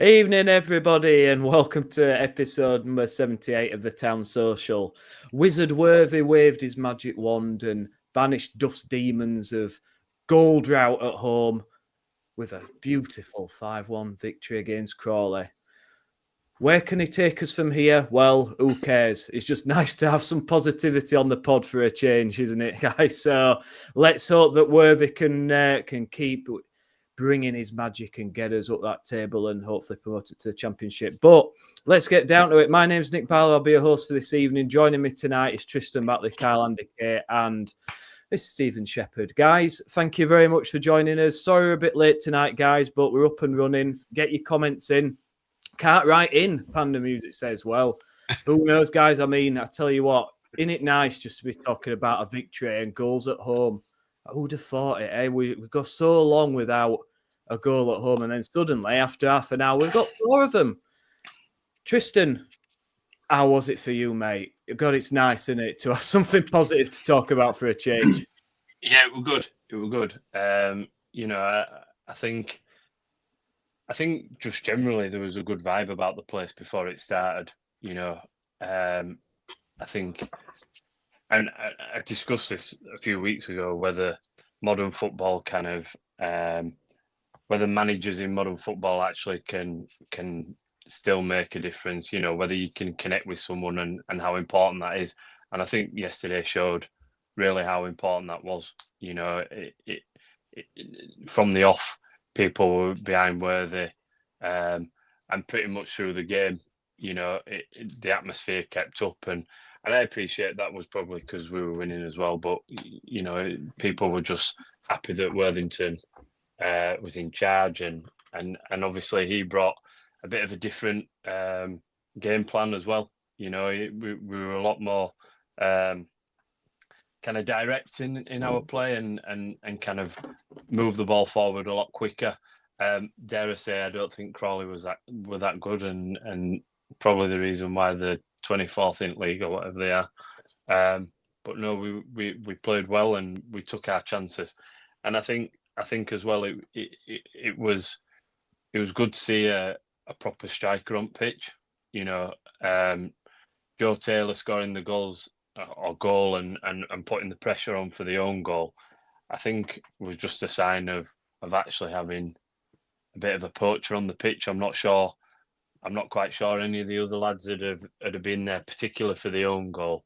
Evening, everybody, and welcome to episode number 78 of the Town Social. Wizard Worthy waved his magic wand and banished Duff's demons of goal drought at home with a beautiful 5-1 victory against Crawley. Where can he take us from here? Well, who cares? It's just nice to have some positivity on the pod for a change, isn't it, guys? So let's hope that Worthy can keep bringing his magic and get us up that table and hopefully promote it to the Championship. But let's get down to it. My name's Nick Barlow. I'll be your host for this evening. Joining me tonight is Tristan Batley, Kyle Andike, and this is Stephen Shepherd. Guys, thank you very much for joining us. Sorry we're a bit late tonight, guys, but we're up and running. Get your comments in. Can't write in, Panda Music says. Well, who knows, guys? I mean, I tell you what, isn't it nice just to be talking about a victory and goals at home? Who would have thought it, eh? We go so long without a goal at home, and then suddenly, after half an hour, we've got 4 of them. Tristan, how was it for you, mate? God, it's nice, isn't it, to have something positive to talk about for a change? Yeah, it was good. It was good. I think just generally there was a good vibe about the place before it started. I think, and I discussed this a few weeks ago, whether modern football whether managers in modern football actually can still make a difference, whether you can connect with someone and how important that is. And I think yesterday showed really how important that was. From the off, people were behind Worthy, and pretty much through the game, the atmosphere kept up. And I appreciate that was probably because we were winning as well. But, people were just happy that Worthington was in charge, and obviously he brought a bit of a different game plan as well. We were a lot more kind of direct in our play and kind of move the ball forward a lot quicker. Dare I say, I don't think Crawley were that good, and probably the reason why they're 24th in league or whatever they are. But no, we played well and we took our chances, and I think as well it was good to see a proper striker on pitch. Joe Taylor scoring the goals or goal and putting the pressure on for the own goal, I think was just a sign of actually having a bit of a poacher on the pitch. I'm not quite sure any of the other lads that have been there, particularly for the own goal.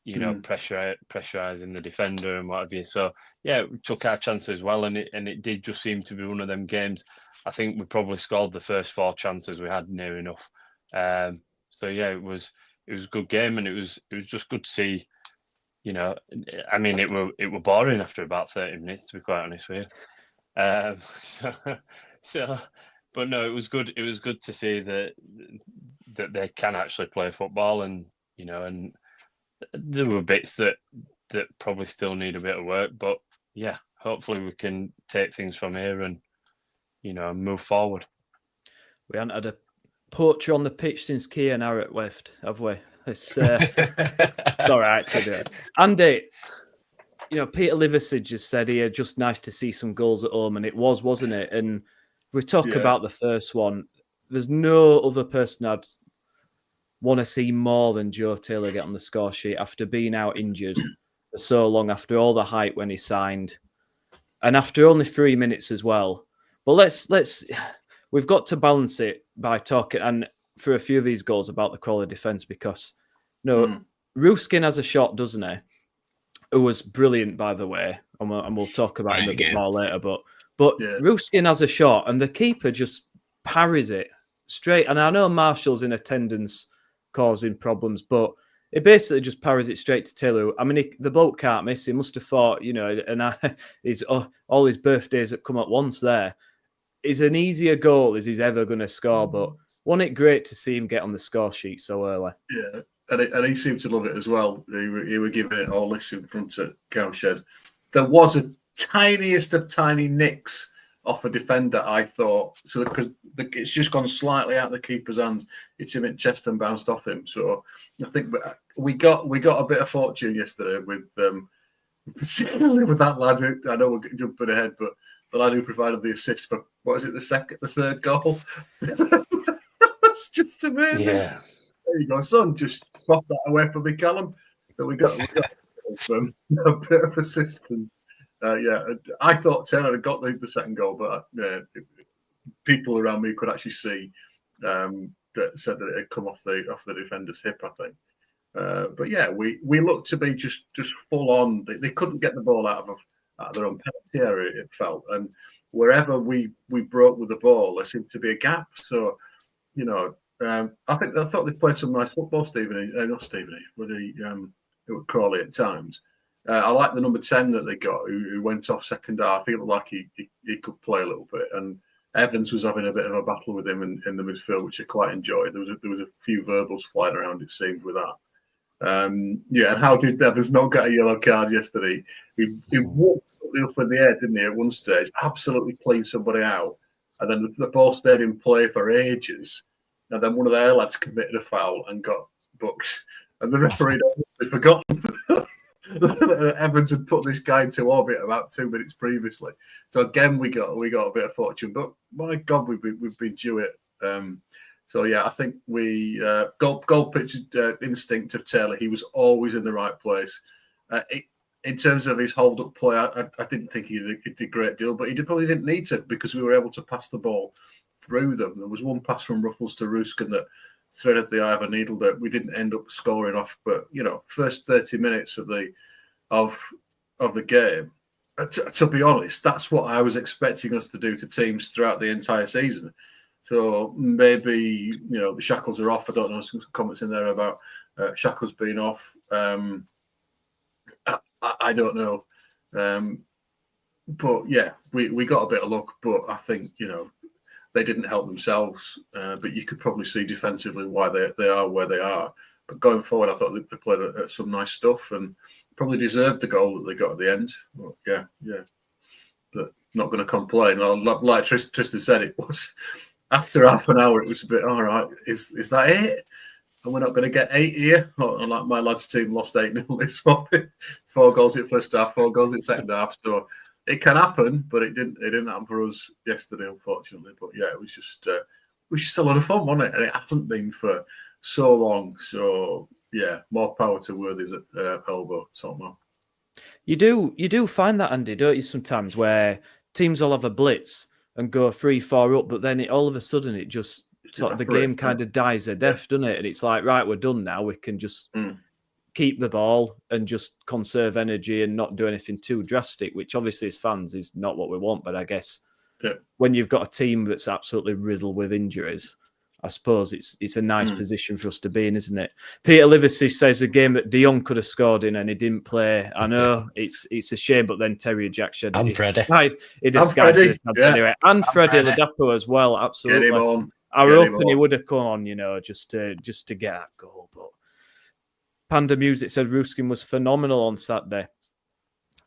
Pressurizing the defender and what have you. So yeah, we took our chances well, and it did just seem to be one of them games. I think we probably scored the first 4 chances we had near enough. So yeah, it was a good game, and it was just good to see. I mean, it were boring after about 30 minutes, to be quite honest with you. But no, it was good. It was good to see that they can actually play football, and and there were bits that probably still need a bit of work, but yeah, hopefully we can take things from here and move forward. We haven't had a poacher on the pitch since Kian Harrett left, have we? It's all right to do it. Andy, Peter Liversidge just said here, just nice to see some goals at home, and it was, wasn't it? And if we talk about the first one, there's no other person I'd want to see more than Joe Taylor get on the score sheet after being out injured for so long, after all the hype when he signed, and after only 3 minutes as well. But we've got to balance it by talking, and for a few of these goals, about the Crawley defence, because Ruskin has a shot, doesn't he? Who was brilliant, by the way, and we'll talk about him a bit more later. But Ruskin has a shot, and the keeper just parries it straight. And I know Marshall's in attendance causing problems, but it basically just parries it straight to Taylor. I mean, the bloke can't miss. He must have thought, all his birthdays that come at once there is an easier goal as he's ever going to score. But wasn't it great to see him get on the score sheet so early? Yeah, and he seemed to love it as well. He were giving it all this in front of Cowshed. There was a tiniest of tiny nicks off a defender, I thought, so because it's just gone slightly out of the keeper's hands. It's him at chest and bounced off him. So I think we got a bit of fortune yesterday with particularly with that lad. I know we're jumping ahead, but the lad who provided the assist for the third goal. That's just amazing. Yeah. There you go, son. Just pop that away from me, Callum. So we got from a bit of assistance. I thought Taylor had got the second goal, but people around me could actually see that said that it had come off the defender's hip, I think. But yeah, we looked to be just full on. They couldn't get the ball out of their own penalty area, it felt, and wherever we broke with the ball, there seemed to be a gap. So, you know, I thought they played some nice football, Crawley at times. I like the number 10 that they got, who went off second half. He looked like he could play a little bit, and Evans was having a bit of a battle with him in the midfield, which I quite enjoyed. There was a few verbals flying around, it seemed, with that. And how did Evans not get a yellow card yesterday? He walked up in the air, didn't he, at one stage, absolutely cleaned somebody out, and then the ball stayed in play for ages, and then one of their lads committed a foul and got booked, and the referee had forgotten Evans had put this guy into orbit about 2 minutes previously. So again, we got a bit of fortune, but my God, we've been due it. So yeah, I think we goal pitch instinct of Taylor. He was always in the right place. In terms of his hold up play, I didn't think he did a great deal, but probably didn't need to, because we were able to pass the ball through them. There was one pass from Ruffles to Ruskin that threaded the eye of a needle that we didn't end up scoring off. But first 30 minutes of the game, to be honest, that's what I was expecting us to do to teams throughout the entire season. So maybe the shackles are off. I don't know, some comments in there about shackles being off. I don't know, but yeah, we got a bit of luck. But I think they didn't help themselves. But you could probably see defensively why they are where they are. But going forward, I thought they played some nice stuff and probably deserved the goal that they got at the end. But yeah. But not going to complain. Like Tristan said, it was after half an hour. It was a bit all right. Is that it? And we're not going to get 8 here. Like my lads' team lost 8-0 this morning. 4 goals in first half, 4 goals in second half. So it can happen, but it didn't happen for us yesterday, unfortunately. But yeah, it was just a lot of fun, wasn't it? And it hasn't been for so long. So yeah, more power to Worthy's elbow, Tottenham. You do find that, Andy, don't you? Sometimes where teams will have a blitz and go 3-4 up, but then all of a sudden it just sort of the game kind of dies a death, doesn't it? And it's like, right, we're done now. We can just keep the ball and just conserve energy and not do anything too drastic, which obviously as fans is not what we want. But I guess when you've got a team that's absolutely riddled with injuries, I suppose it's a nice position for us to be in, isn't it? Peter Livesey says a game that De Jong could have scored in and he didn't play. I know it's a shame, but then Terry Jackson and Freddie. Anyway, and Freddie Ladapo as well. Absolutely. I was hoping he would have come on, just to get that goal. But Panda Music said Ruskin was phenomenal on Saturday.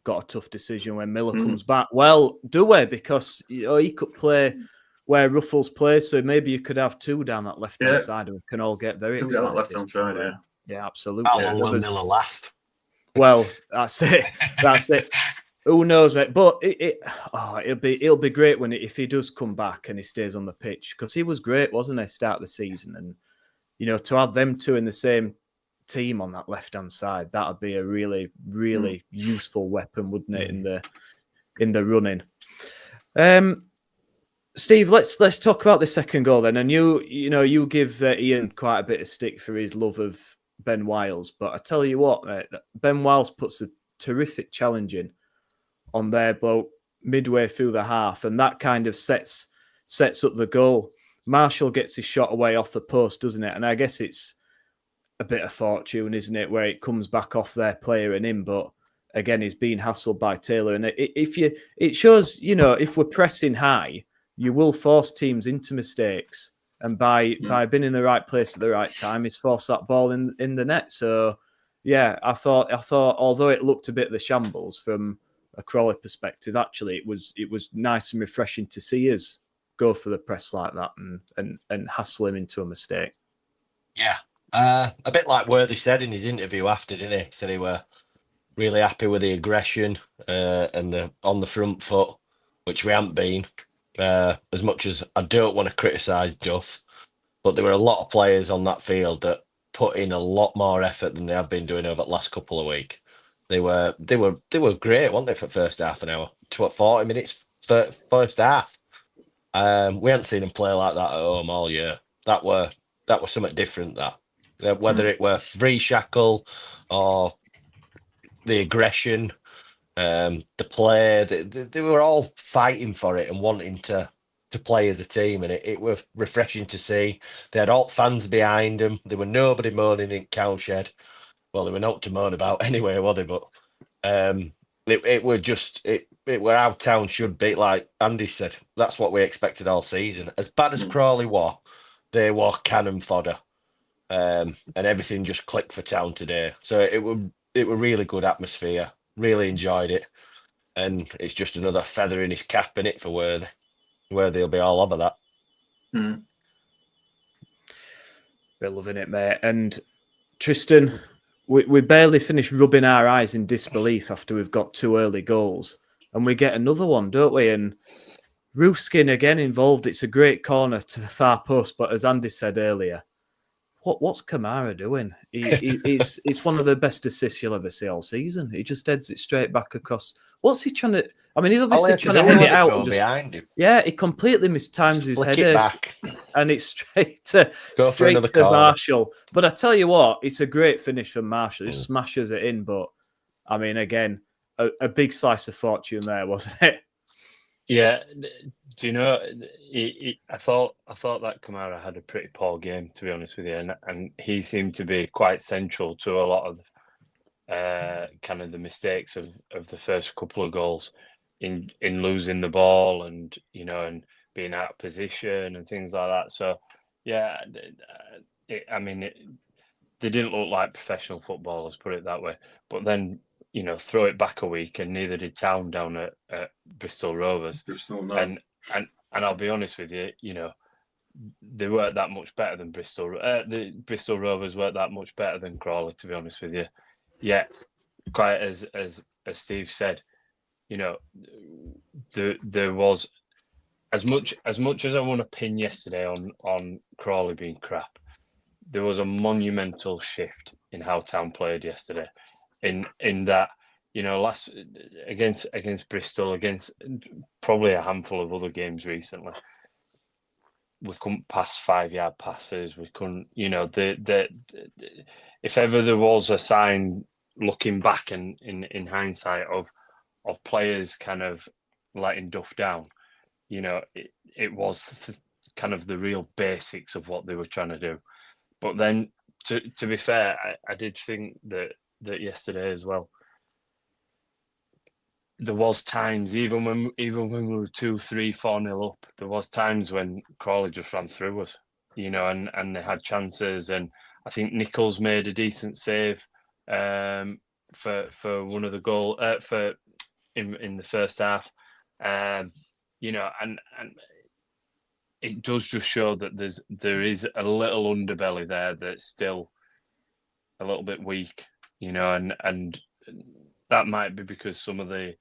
Got a tough decision when Miller comes back. Well, do we? Because he could play where Ruffles plays, so maybe you could have 2 down that left-hand side and we can all get very excited. Down that left-hand side, yeah, absolutely. How long will Miller last? Well, that's it. Who knows, mate? But it'll be great if he does come back and he stays on the pitch, because he was great, wasn't he? Start of the season, and to have them 2 in the same team on that left hand side, that'd be a really, really useful weapon, wouldn't it? In the running. Steve, let's talk about the second goal then. And you give Ian quite a bit of stick for his love of Ben Wiles, but I tell you what, mate, Ben Wiles puts a terrific challenge in on their bloke midway through the half, and that kind of sets up the goal. Marshall gets his shot away off the post, doesn't it? And I guess it's a bit of fortune, isn't it, where it comes back off their player and in, but again, he's being hassled by Taylor. And it shows, if we're pressing high, you will force teams into mistakes, and by being in the right place at the right time, he's forced that ball in the net. So yeah, I thought although it looked a bit of the shambles from a Crawley perspective, actually it was nice and refreshing to see us go for the press like that and hassle him into a mistake. Yeah, a bit like Worthy said in his interview after, didn't he? He said he were really happy with the aggression and the on the front foot. which we haven't been. As much as I don't want to criticise Duff, but there were a lot of players on that field that put in a lot more effort than they have been doing over the last couple of weeks. They were great, weren't they, for first half an hour? 40 minutes for first half. We hadn't seen them play like that at home all year. That was something different. Whether it were free shackle or the aggression, the play, they were all fighting for it and wanting to play as a team, and it was refreshing to see. They had all fans behind them. There were nobody moaning in Cowshed. Well, there were not to moan about anyway, were they? But it were how town should be. Like Andy said, that's what we expected all season. As bad as Crawley were, they were cannon fodder, and everything just clicked for town today. So it were really good atmosphere. Really enjoyed it, and it's just another feather in his cap in it for Worthy. Worthy will be all over that. They're loving it, mate. And Tristan, we barely finished rubbing our eyes in disbelief after we've got 2 early goals, and we get another one, don't we? And Roofskin again involved. It's a great corner to the far post, but as Andy said earlier, what's Kamara doing? It's one of the best assists you'll ever see all season. He just heads it straight back across. What's he trying to? I mean, he's obviously trying to head it out. And behind him. Yeah, he completely mistimes his header, back, and it's straight to Marshall. But I tell you what, it's a great finish from Marshall. He smashes it in. But I mean, again, a big slice of fortune there, wasn't it? Yeah, do you know? I thought that Kamara had a pretty poor game, to be honest with you, and he seemed to be quite central to a lot of kind of the mistakes of the first couple of goals in losing the ball and and being out of position and things like that. So yeah, they didn't look like professional footballers, put it that way. But then throw it back a week, and neither did Town down at Bristol Rovers. And I'll be honest with you, they weren't that much better than Bristol. The Bristol Rovers weren't that much better than Crawley, to be honest with you. Yeah, quite as Steve said, there was as much as I want to pin yesterday on Crawley being crap. There was a monumental shift in how Town played yesterday. In that, last against Bristol, against probably a handful of other games recently, we couldn't pass 5-yard passes. We couldn't, if ever there was a sign looking back and in hindsight of players kind of letting Duff down, it was kind of the real basics of what they were trying to do. But then, to be fair, I did think that yesterday as well, there was times, even when we were 2-3, 4-0 up, there was times when Crawley just ran through us, and they had chances. And I think Nichols made a decent save for one of the goal in the first half, and it does just show that there is a little underbelly there that's still a little bit weak. And that might be because some of the,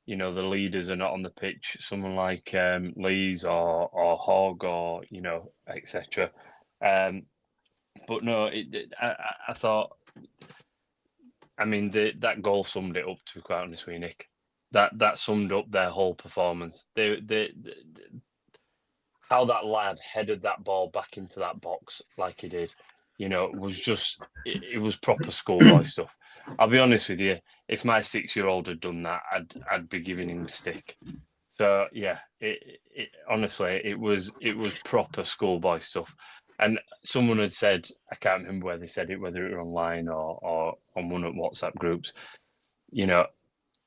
the leaders are not on the pitch. Someone like Lees or Hogg or etc. But no, I thought. I mean, that goal summed it up. To be quite honest with you, Nick, that summed up their whole performance. How that lad headed that ball back into that box like he did. It was just, it was proper schoolboy stuff. I'll be honest with you, if my 6-year-old had done that, I'd be giving him a stick. So yeah, honestly, it was proper schoolboy stuff. And someone had said, I can't remember where they said it, whether it was online or on one of WhatsApp groups,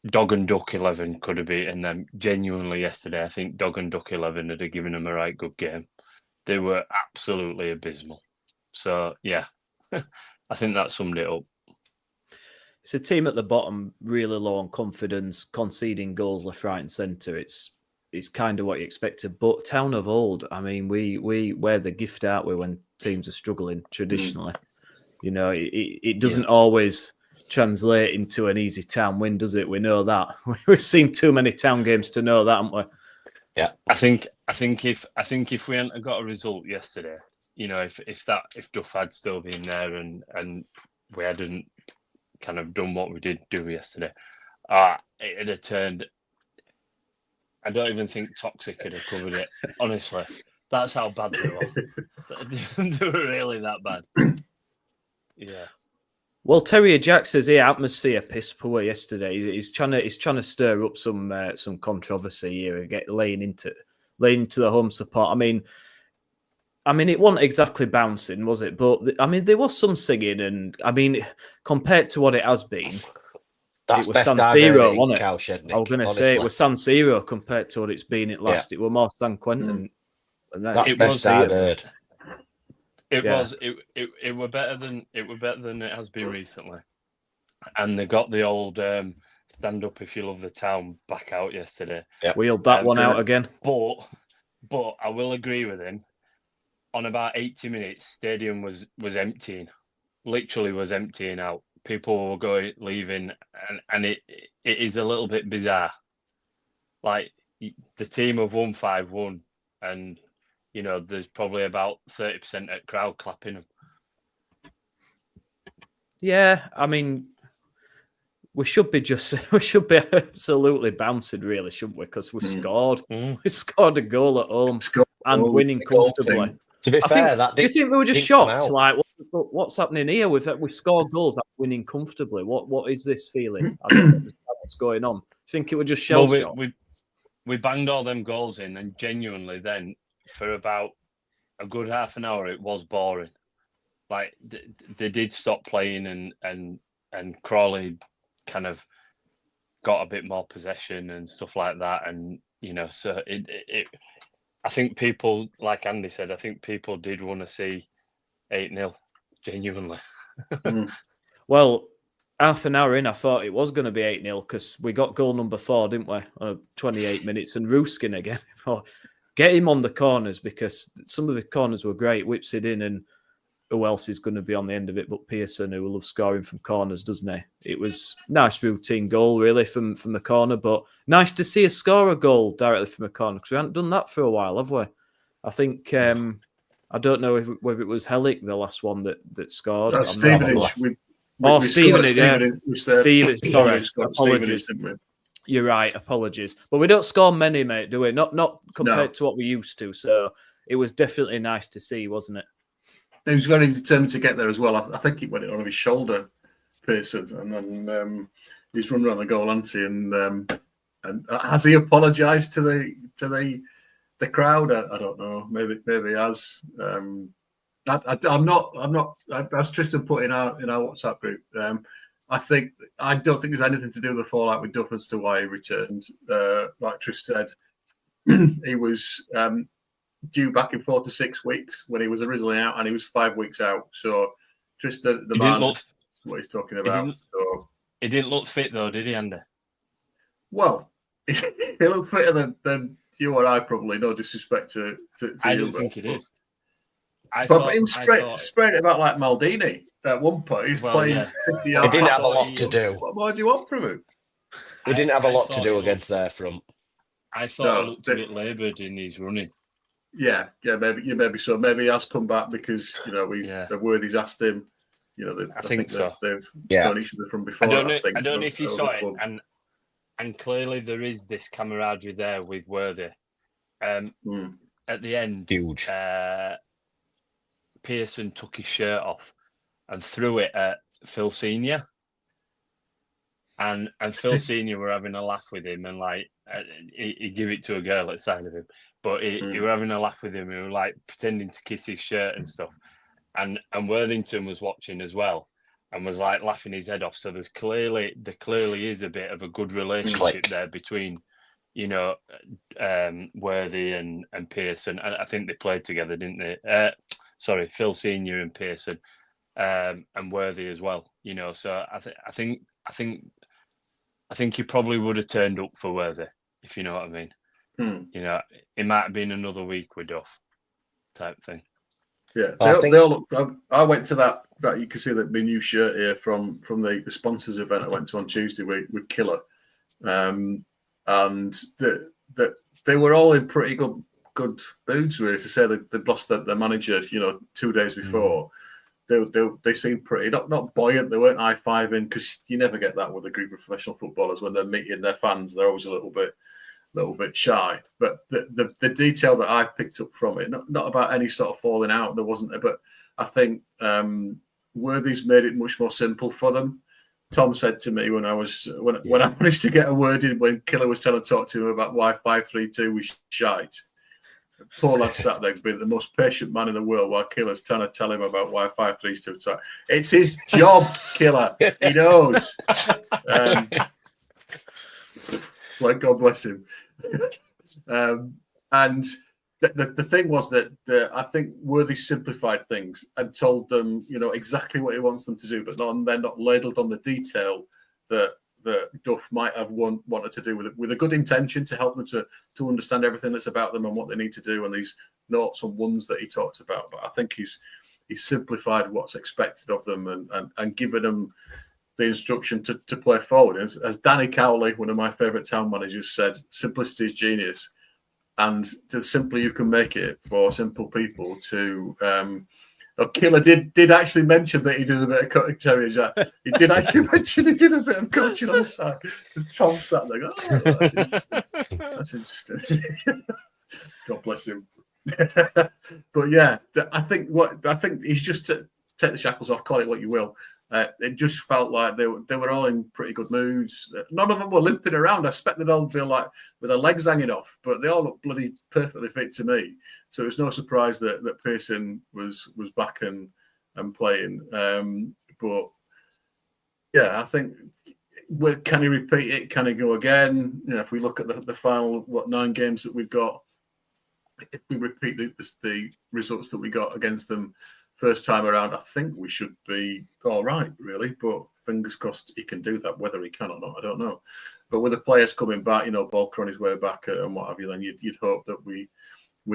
Dog and Duck 11 could have beaten them. Genuinely yesterday, I think Dog and Duck 11 had given them a right good game. They were absolutely abysmal. So, yeah, I think that summed it up. It's a team at the bottom, really low on confidence, conceding goals left, right and centre. It's kind of what you expected. But Town of old, I mean, we wear the gift, aren't we, when teams are struggling traditionally. It doesn't always translate into an easy Town win, does it? We know that. We've seen too many Town games to know that, haven't we? Yeah, I think if we hadn't got a result yesterday, if Duff had still been there and we hadn't kind of done what we did do yesterday, it'd have turned. I don't even think Toxic could have covered it. Honestly, that's how bad they were. They were really that bad. Yeah. Well, Terrier Jack says here atmosphere piss poor yesterday. He's trying to stir up some controversy here and laying into the home support. I mean, it wasn't exactly bouncing, was it? But there was some singing, and compared to what it has been, that's it was best San I've heard Siro, in wasn't it? Cowshed, Nick, I was going to honestly. say it was San Siro compared to what it's been at last. Yeah. It was more San Quentin. And That's best I've heard. It were better than it has been recently, and they got the old stand up if you love the town back out yesterday. Yep. Wheeled that one out again. But I will agree with him. On about 80 minutes, stadium was emptying, literally was emptying out. People were leaving, and it is a little bit bizarre. Like the team have won 5-1, and there's probably about 30% at crowd clapping them. Yeah, we should be absolutely bouncing, really, shouldn't we? Because we've scored. We scored a goal at home and winning comfortably. To be fair, do you think they were just shocked? Like, what's happening here? We scored goals, that's winning comfortably. What is this feeling? I don't understand what's going on. I think it was just shell shock. We banged all them goals in, and genuinely, then for about a good half an hour, it was boring. Like they did stop playing, and Crawley kind of got a bit more possession and stuff like that, and so it I think people, like Andy said, I think people did want to see 8-0, genuinely. Well, half an hour in, I thought it was going to be 8-0 because we got goal number 4, didn't we? 28 minutes, and Ruskin again. Get him on the corners, because some of the corners were great. Whips it in, and who else is going to be on the end of it but Pearson, who loves scoring from corners, doesn't he? It was a nice routine goal, really, from the corner, but nice to see a scorer goal directly from a corner, because we haven't done that for a while, have we? I think, I don't know whether it was Hellick, the last one that scored. Stevenage. Stevenage, sorry. Apologies. You're right, apologies. But we don't score many, mate, do we? Not compared to what we used to, so it was definitely nice to see, wasn't it? He was very determined to get there as well. I think he went it on his shoulder, Pearson, and then he's run around the goal, hasn't he? And has he apologised to the crowd? I don't know. Maybe he has. I'm not. As Tristan put in our WhatsApp group, I don't think there's anything to do with the fallout with Duff as to why he returned. Like Tris said, he was due back in 4 to 6 weeks when he was originally out, and he was 5 weeks out. So Tristan, what he's talking about. He didn't look fit though, did he, Andy? Well, he looked fitter than you or I, probably. No disrespect to I you, don't think he did. But he was spread it about like Maldini at one point. He's playing 50 yards. He didn't have a lot to do. What more do you want from him? He didn't have a lot to do against their front. I thought he looked a bit laboured in his running. Yeah, maybe so. Maybe he has come back because the Worthies asked him. I think so. They've known each other from before. I don't know if you saw it, and clearly there is this camaraderie there with Worthy. At the end, huge. Pearson took his shirt off and threw it at Phil Senior, and Phil Senior were having a laugh with him, and like he gave it to a girl at the side of him. But he were having a laugh with him. He were like pretending to kiss his shirt and stuff. And Worthington was watching as well and was like laughing his head off. So there clearly is a bit of a good relationship there between, Worthy and Pearson. And I think they played together, didn't they? Phil Senior and Pearson, and Worthy as well. So I think he probably would have turned up for Worthy, if you know what I mean. It might have been another week with Duff type thing. Yeah, I they all look. I went to that. You can see that my new shirt here from the sponsors event I went to on Tuesday with Killer, and they were all in pretty good moods. Really, to say that they'd lost their manager, 2 days before. They seemed pretty not buoyant. They weren't high-fiving, because you never get that with a group of professional footballers when they're meeting their fans. They're always a little bit shy. But the detail that I picked up from it, not about any sort of falling out, there wasn't. But I think Worthy's made it much more simple for them. Tom said to me when I managed to get a word in when Killer was trying to talk to him about why 5-3-2 was shite. Poor lad sat there being the most patient man in the world while Killer's trying to tell him about why 5-3-2 tight. It's his job, Killer. He knows. Like, God bless him. And the thing was that I think Worthy simplified things and told them, exactly what he wants them to do, but they're not ladled on the detail that Duff might have wanted to do with a good intention to help them to understand everything that's about them and what they need to do, and these noughts and ones that he talked about. But I think he's simplified what's expected of them and given them the instruction to play forward. As Danny Cowley, one of my favourite town managers, said, simplicity is genius. And the simpler you can make it for simple people to... Killer did actually mention that he did a bit of coaching, Terry Jack. He did actually mention he did a bit of coaching on the side. And Tom sat there going, that's interesting. God bless him. But yeah, I think he's just to take the shackles off, call it what you will. It just felt like they were all in pretty good moods. None of them were limping around. I expect they'd all be like with their legs hanging off, but they all looked bloody perfectly fit to me. So it was no surprise that Pearson was back and playing. But yeah, I think can he repeat it? Can he go again? If we look at the final 9 games that we've got, if we repeat the results that we got against them first time around, I think we should be all right, really. But fingers crossed he can do that. Whether he can or not, I don't know. But with the players coming back, Balker on his way back and what have you, then you'd hope that we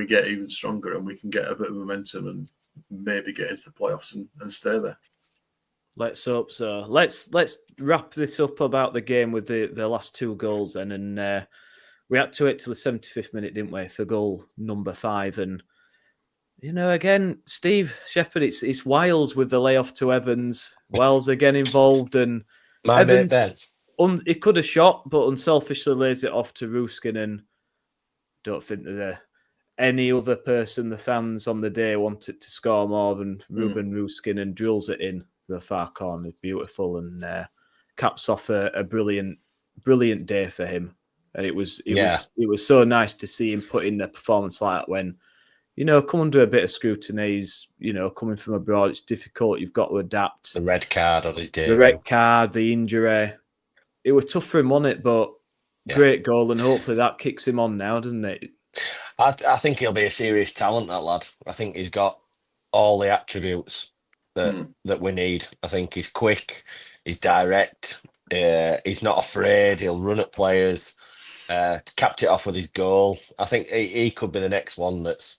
get even stronger and we can get a bit of momentum and maybe get into the playoffs and stay there. Let's hope so. Let's wrap this up about the game with the last 2 goals then. And we had to wait till the 75th minute, didn't we, for goal number 5. And again, Steve Shepherd, it's Wiles with the layoff to Evans. Wiles again involved, and Evans, he could have shot, but unselfishly lays it off to Ruskin. And don't think that any other person, the fans on the day, wanted to score more than Ruben Ruskin, and drills it in the far corner. Beautiful, and caps off a brilliant day for him. And it was so nice to see him put in a performance like that when. Come under a bit of scrutiny. He's, coming from abroad, it's difficult. You've got to adapt. The red card on his day. The red card, the injury. It was tough for him, wasn't it? But great goal, and hopefully that kicks him on now, doesn't it? I think he'll be a serious talent, that lad. I think he's got all the attributes that we need. I think he's quick, he's direct, he's not afraid, he'll run at players, capped it off with his goal. I think he could be the next one that's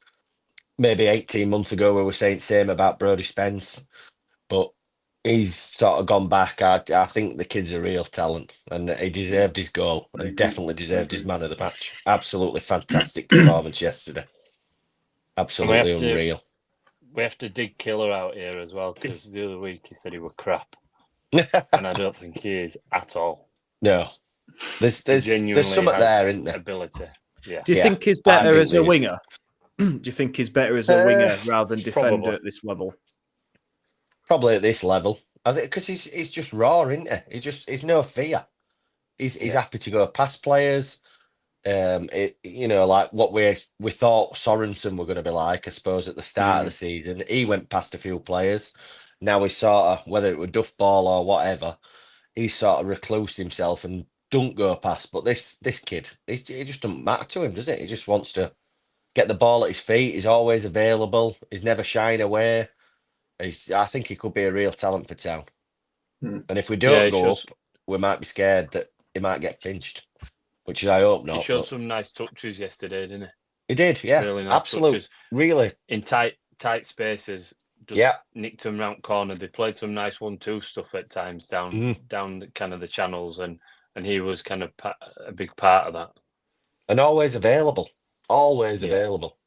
maybe 18 months ago we were saying the same about Brodie Spence, but he's sort of gone back. I think the kid's a real talent, and he deserved his goal and definitely deserved his man of the match. Absolutely fantastic performance yesterday. Absolutely unreal. We have to dig Killer out here as well, because the other week he said he were crap, and I don't think he is at all. No, there's something there, isn't there? Ability. Yeah. Do you think he's better as a winger? Do you think he's better as a winger rather than defender probably. at this level? Probably at this level. I think because he's just raw, isn't he? He's no fear. He's happy to go past players. Like what we thought Sorensen were going to be like, I suppose, at the start of the season. He went past a few players. Now he's sort of, whether it were duff ball or whatever, he's sort of reclused himself and don't go past. But this kid, it just doesn't matter to him, does it? He just wants to get the ball at his feet. He's always available. He's never shying away. I think he could be a real talent for town. And if we don't go up, we might be scared that he might get pinched, which I hope not. He showed some nice touches yesterday, didn't he? He did, yeah. Really nice absolutely. touches. Really. In tight tight spaces, just nicked them round corner. They played some nice 1-2 stuff at times down kind of the channels, and he was kind of a big part of that. And always available. Available.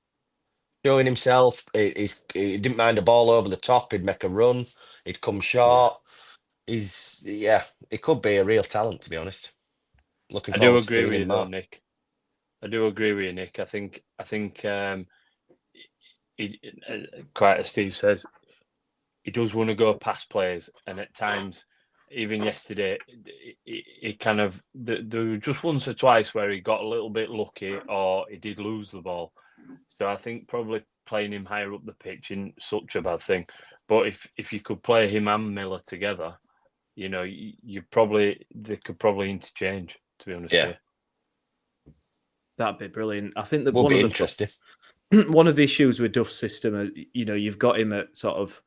Showing himself. He didn't mind a ball over the top. He'd make a run. He'd come short. He could be a real talent, to be honest. I do agree with you, though, Nick. I do agree with you, Nick. I think quite as Steve says, he does want to go past players, and at times, even yesterday, he kind of there was just once or twice where he got a little bit lucky, or he did lose the ball. So I think probably playing him higher up the pitch isn't such a bad thing. But if you could play him and Miller together, you know, they could probably interchange. To be honest, with you. That'd be brilliant. I think that would be interesting. One of the issues with Duff's system, you know, you've got him at sort of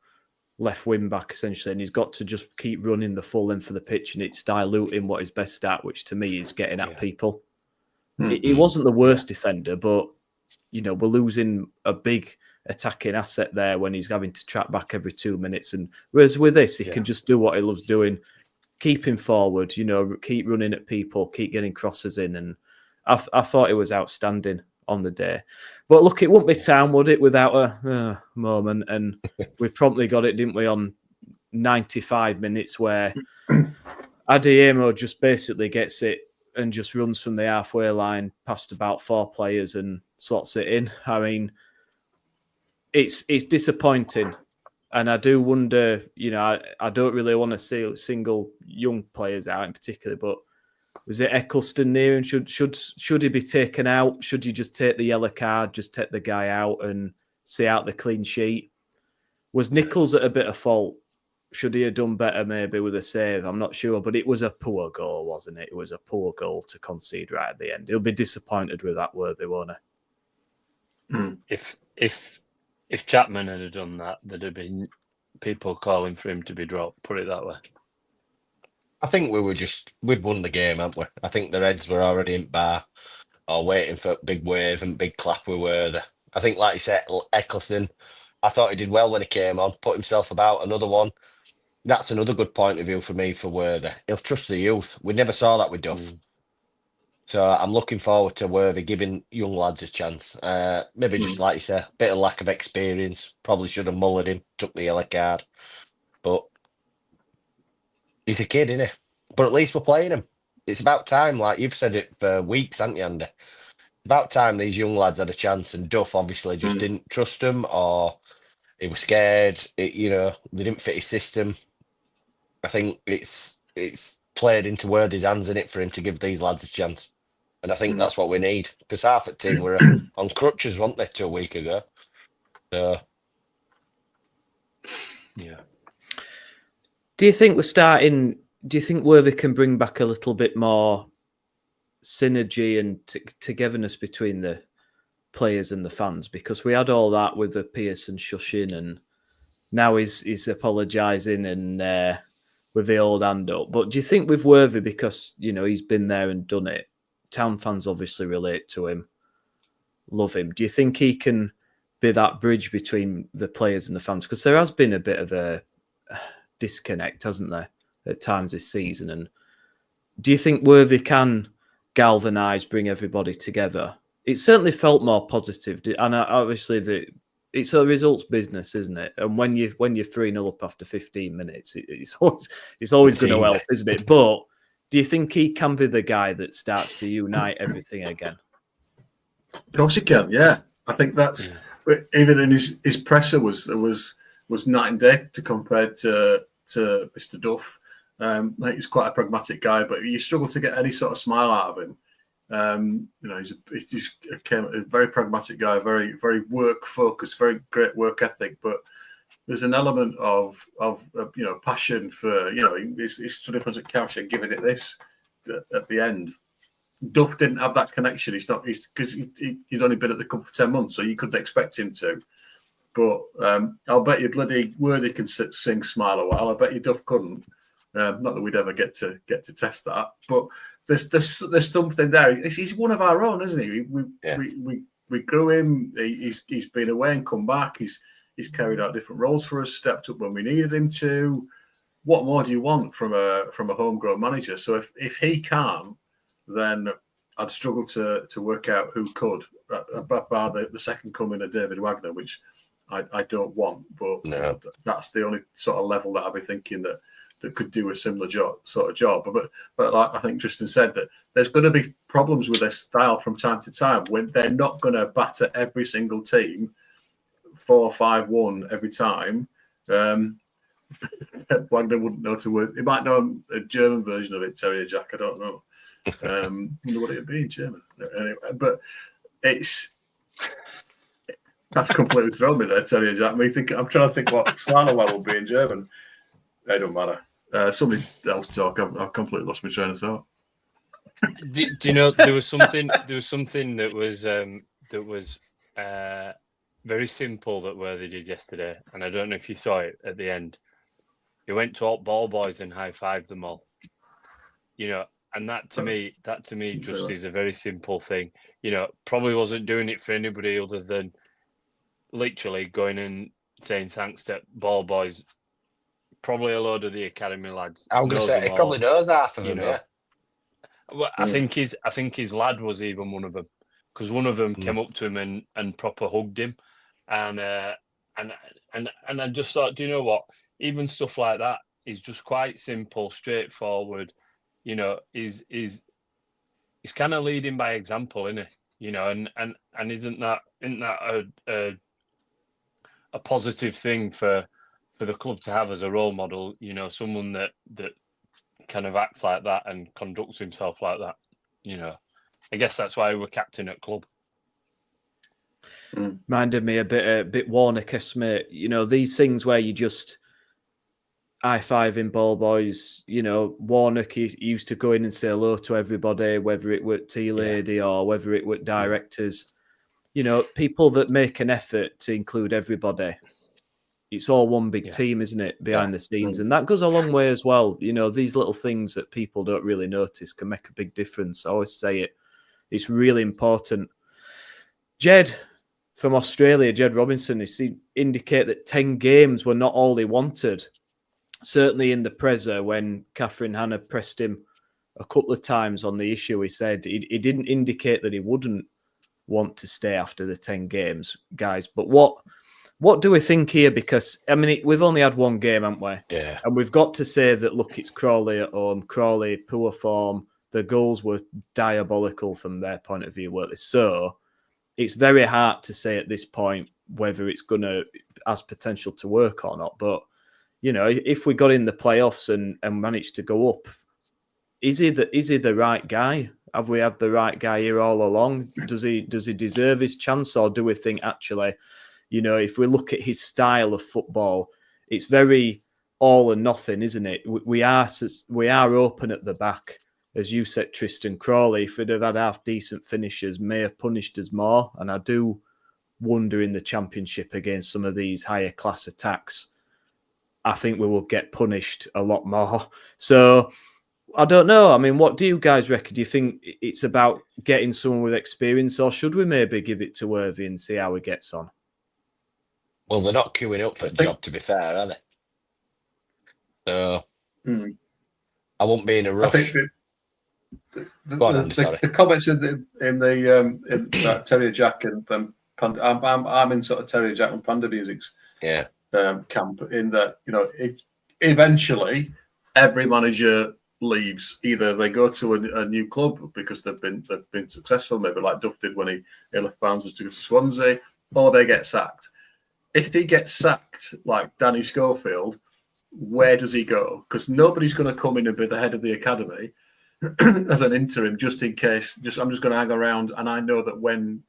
left wing back essentially, and he's got to just keep running the full length of the pitch, and it's diluting what he's best at, which to me is getting at people. He wasn't the worst defender, but you know, we're losing a big attacking asset there when he's having to track back every 2 minutes. And whereas with this, he can just do what he loves doing, keep him forward, you know, keep running at people, keep getting crosses in. And I thought it was outstanding on the day. But look, it wouldn't be Town, would it, without a moment? And we promptly got it, didn't we, on 95 minutes where Adeyemo just basically gets it and just runs from the halfway line past about 4 players and slots it in. I mean, it's disappointing. And I do wonder, you know, I don't really want to see single young players out in particular, but was it Eccleston near him? Should he be taken out? Should you just take the yellow card, just take the guy out and see out the clean sheet? Was Nichols at a bit of fault? Should he have done better maybe with a save? I'm not sure, but it was a poor goal, wasn't it? It was a poor goal to concede right at the end. He'll be disappointed with that, Worthy, won't he? If Chapman had done that, there'd have been people calling for him to be dropped, put it that way. I think we'd won the game, hadn't we? I think the Reds were already in bar or waiting for a big wave and big clap with Worthy. I think, like you said, Eccleston, I thought he did well when he came on, put himself about, another one. That's another good point of view for me for Worthy. He'll trust the youth. We never saw that with Duff. So I'm looking forward to Worthy giving young lads a chance. Maybe just like you say, a bit of lack of experience. Probably should have mullered him, took the yellow card. But he's a kid, isn't he? But at least we're playing him. It's about time, like you've said it for weeks, haven't you, Andy? About time these young lads had a chance, and Duff obviously just didn't trust them, or he was scared. They didn't fit his system. I think it's played into Worthy's hands in it for him to give these lads a chance. And I think that's what we need. Because half the team were on crutches, weren't they, 2 weeks ago? So, yeah. Do you think Worthy can bring back a little bit more synergy and togetherness between the players and the fans? Because we had all that with the Pearson shushing, and now he's apologising and with the old hand up. But do you think with Worthy, because, you know, he's been there and done it, Town fans obviously relate to him, love him. Do you think he can be that bridge between the players and the fans? Because there has been a bit of a disconnect, hasn't there, at times this season? And do you think Worthy can galvanise, bring everybody together? It certainly felt more positive, and obviously it's a results business, isn't it? And when you're 3-0 up after 15 minutes, it's always going to help, isn't it? But do you think he can be the guy that starts to unite everything again? Of course he can, yeah. I think that's even in his presser was night and day to compare to Mr. Duff. I think he's quite a pragmatic guy, but you struggle to get any sort of smile out of him. You know, he just came a very pragmatic guy, very very work focused, very great work ethic. But there's an element of you know, passion for, you know, he's stood in front of Cowshed giving it this at the end. Duff didn't have that connection. Because he'd only been at the club for 10 months, so you couldn't expect him to. But I'll bet you bloody Worthy can sing Smile a while. I bet you Duff couldn't. Not that we'd ever get to test that, but there's something there. He's one of our own, isn't he? We grew him. He's been away and come back. He's He's carried out different roles for us, stepped up when we needed him to. What more do you want from a homegrown manager? So if he can't, then I'd struggle to work out who could, bar the second coming of David Wagner, which I don't want. But No. that's the only sort of level that I'd be thinking that could do a similar sort of job. But like I think Tristan said, that there's going to be problems with their style from time to time when they're not going to batter every single team 4-5-1 every time. Wagner wouldn't know to work. He might know a German version of it, Terrier Jack. I don't know. Wonder what it would be in German. Anyway, but that's completely thrown me there, Terrier Jack. I'm trying to think what Swallow will be in German. It don't matter. Somebody else talk. I've completely lost my train of thought. Do you know there was something that was very simple that Worthy did yesterday, and I don't know if you saw it at the end. He went to all ball boys and high-fived them all. You know, and that to me just is a very simple thing. You know, probably wasn't doing it for anybody other than literally going and saying thanks to ball boys. Probably a load of the academy lads. I'm going to say he probably knows half of them. Yeah. Well, I think his lad was even one of them, because one of them came up to him and proper hugged him, and I just thought, do you know what? Even stuff like that is just quite simple, straightforward. You know, he's kind of leading by example, isn't he? You know, and isn't that a positive thing for the club to have as a role model? You know, someone that kind of acts like that and conducts himself like that. You know, I guess that's why we're captain at club. Minded me a bit Warnock-esque, mate. You know, these things where you just high-five in ball boys. You know, Warnock, he used to go in and say hello to everybody, whether it were tea lady or whether it were directors. You know, people that make an effort to include everybody. It's all one big team, isn't it, behind the scenes? And that goes a long way as well. You know, these little things that people don't really notice can make a big difference. I always say it. It's really important. Jed from Australia, Jed Robinson, he indicate that 10 games were not all he wanted. Certainly in the presser, when Catherine Hanna pressed him a couple of times on the issue, he said he didn't indicate that he wouldn't want to stay after the 10 games, guys. But what do we think here? Because, I mean, we've only had one game, haven't we? Yeah. And we've got to say that, look, it's Crawley at home. Crawley, poor form. The goals were diabolical from their point of view, weren't they? So it's very hard to say at this point whether it's going to has potential to work or not. But, you know, if we got in the playoffs and managed to go up, is he the right guy? Have we had the right guy here all along? Does he deserve his chance, or do we think actually, you know, if we look at his style of football, it's very all or nothing, isn't it? We are open at the back, as you said, Tristan. Crawley, if we'd have had half decent finishers, may have punished us more. And I do wonder in the Championship against some of these higher class attacks, I think we will get punished a lot more. So I don't know. I mean, what do you guys reckon? Do you think it's about getting someone with experience, or should we maybe give it to Worthy and see how he gets on? Well, they're not queuing up for a job, to be fair, are they? So I won't be in a rush. I think the comments in that Terrier Jack and Panda, I'm in sort of Terrier Jack and Panda Music's camp, in that, you know, eventually every manager leaves. Either they go to a new club because they've been successful, maybe like Duff did when he left Barnsley to go to Swansea, or they get sacked. If he gets sacked like Danny Schofield, where does he go? Because nobody's going to come in and be the head of the academy as an interim, just in case. I'm just going to hang around, and I know that when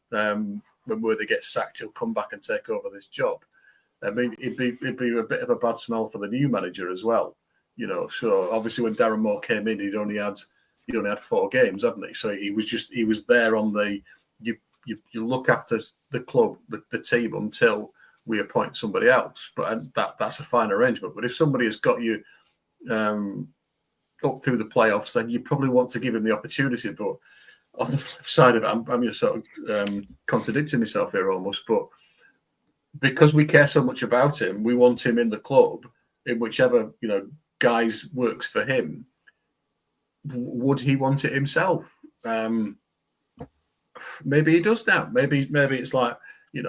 Worthy gets sacked, he'll come back and take over this job. I mean, it'd be a bit of a bad smell for the new manager as well, you know. So obviously, when Darren Moore came in, he'd only had 4 games, hadn't he? So he was there on the you look after the club, the team until we appoint somebody else. But that's a fine arrangement. But if somebody has got you up through the playoffs, then you probably want to give him the opportunity. But on the flip side of it, I'm just sort of contradicting myself here almost. But because we care so much about him, we want him in the club in whichever guise works for him. Would he want it himself? Maybe he does now. Maybe it's like,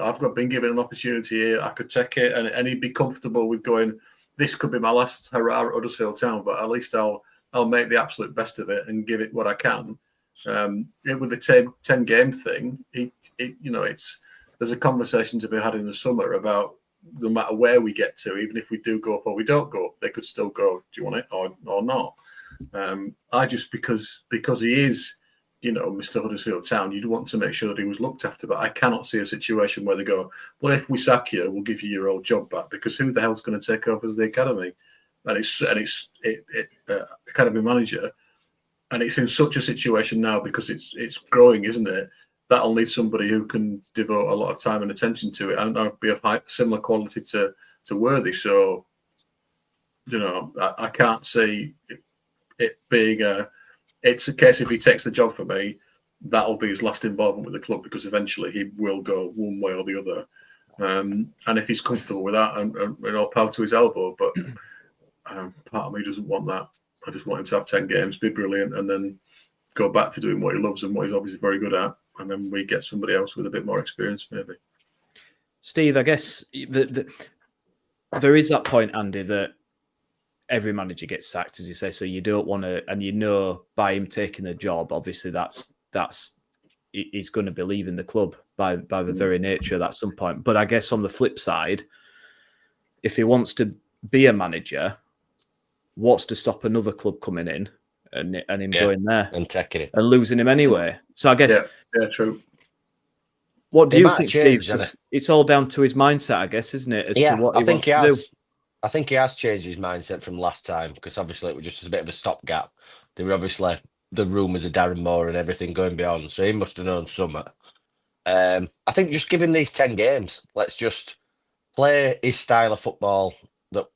I've been given an opportunity here. I could take it, and he'd be comfortable with going, this could be my last hurrah at Huddersfield Town, but at least I'll make the absolute best of it and give it what I can. With the 10 game thing, there's a conversation to be had in the summer about no matter where we get to, even if we do go up or we don't go up, they could still go, do you want it or not? I just, because he is, Mr. Huddersfield Town, you'd want to make sure that he was looked after, but I cannot see a situation where they go, well, if we sack you, we'll give you your old job back, because who the hell's going to take over as the academy? And it's academy manager, and it's in such a situation now because it's growing, isn't it? That'll need somebody who can devote a lot of time and attention to it, and be of similar quality to Worthy. So, I can't see it being it's a case if he takes the job for me, that'll be his last involvement with the club, because eventually he will go one way or the other. And if he's comfortable with that, and all power to his elbow, but part of me doesn't want that. I just want him to have 10 games, be brilliant, and then go back to doing what he loves and what he's obviously very good at. And then we get somebody else with a bit more experience, maybe. Steve, I guess there is that point, Andy, that every manager gets sacked, as you say. So you don't want to, and by him taking the job, obviously that's he's going to be leaving the club by the very nature of that at some point. But I guess on the flip side, if he wants to be a manager, what's to stop another club coming in and him going there and taking it and losing him anyway? So I guess, yeah, true. What do you think, Steve? It's all down to his mindset, I guess, isn't it? I think he has changed his mindset from last time, because obviously it was just a bit of a stopgap. There were obviously the rumours of Darren Moore and everything going beyond, so he must have known something. I think just give him these 10 games. Let's just play his style of football that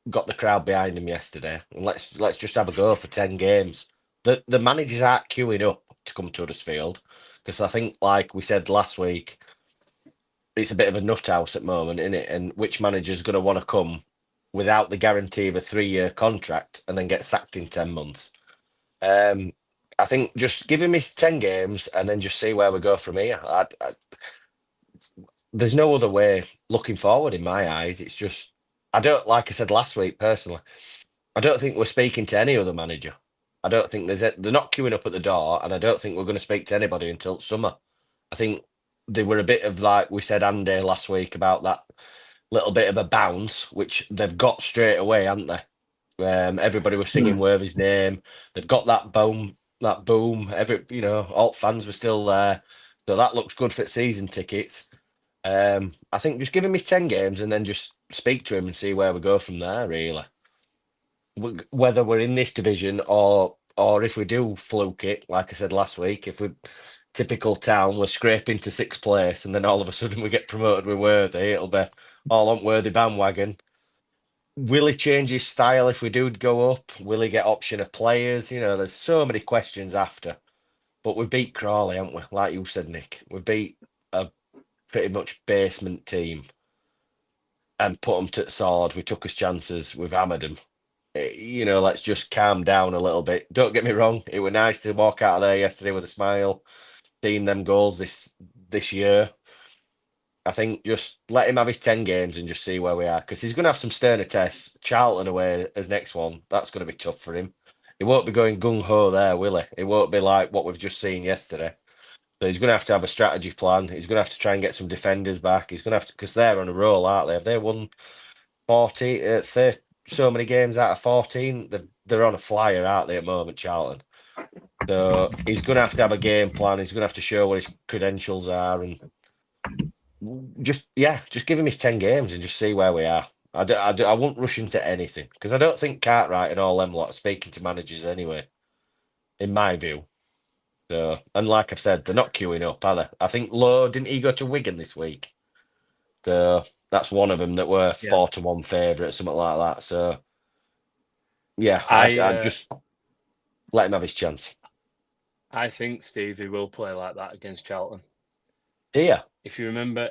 got the crowd behind him yesterday, and let's just have a go for 10 games. The managers aren't queuing up to come to Huddersfield, because I think, like we said last week, it's a bit of a nut house at the moment, isn't it? And which manager's going to want to come without the guarantee of a 3-year contract and then get sacked in 10 months? I think just give him his 10 games and then just see where we go from here. There's no other way looking forward in my eyes. It's just, like I said last week, personally, I don't think we're speaking to any other manager. I don't think they're not queuing up at the door, and I don't think we're going to speak to anybody until summer. I think they were a bit of, like we said, Andy, last week, about that little bit of a bounce, which they've got straight away, haven't they? Everybody was singing Worthy's name. They've got that boom. All fans were still there. So that looks good for season tickets. I think just give him his 10 games and then just speak to him and see where we go from there, really. Whether we're in this division or if we do fluke it, like I said last week, if we're typical Town, we're scraping to 6th place and then all of a sudden we get promoted with Worthy, it'll be all on Worthy bandwagon. Will he change his style if we do go up? Will he get option of players? There's so many questions after. But we've beat Crawley, haven't we? Like you said, Nick. We've beat a pretty much basement team and put them to the sword. We took us chances. We've hammered them. Let's just calm down a little bit. Don't get me wrong. It was nice to walk out of there yesterday with a smile, seeing them goals this year. I think just let him have his 10 games and just see where we are, because he's going to have some sterner tests. Charlton away as next one. That's going to be tough for him. He won't be going gung-ho there, will he? It won't be like what we've just seen yesterday. So he's going to have a strategy plan. He's going to have to try and get some defenders back. He's going to have to, because they're on a roll, aren't they? Have they won 30, so many games out of 14? They're on a flyer, aren't they, at the moment, Charlton? So he's going to have a game plan. He's going to have to show what his credentials are, and just give him his 10 games and just see where we are. I won't rush into anything, because I don't think Cartwright and all them lot are speaking to managers anyway, in my view. So, and like I've said, they're not queuing up, are they? I think Lowe, didn't he go to Wigan this week? So that's one of them that were 4-1 favourite, something like that. So I just let him have his chance. I think Stevie will play like that against Charlton. Do you? if you remember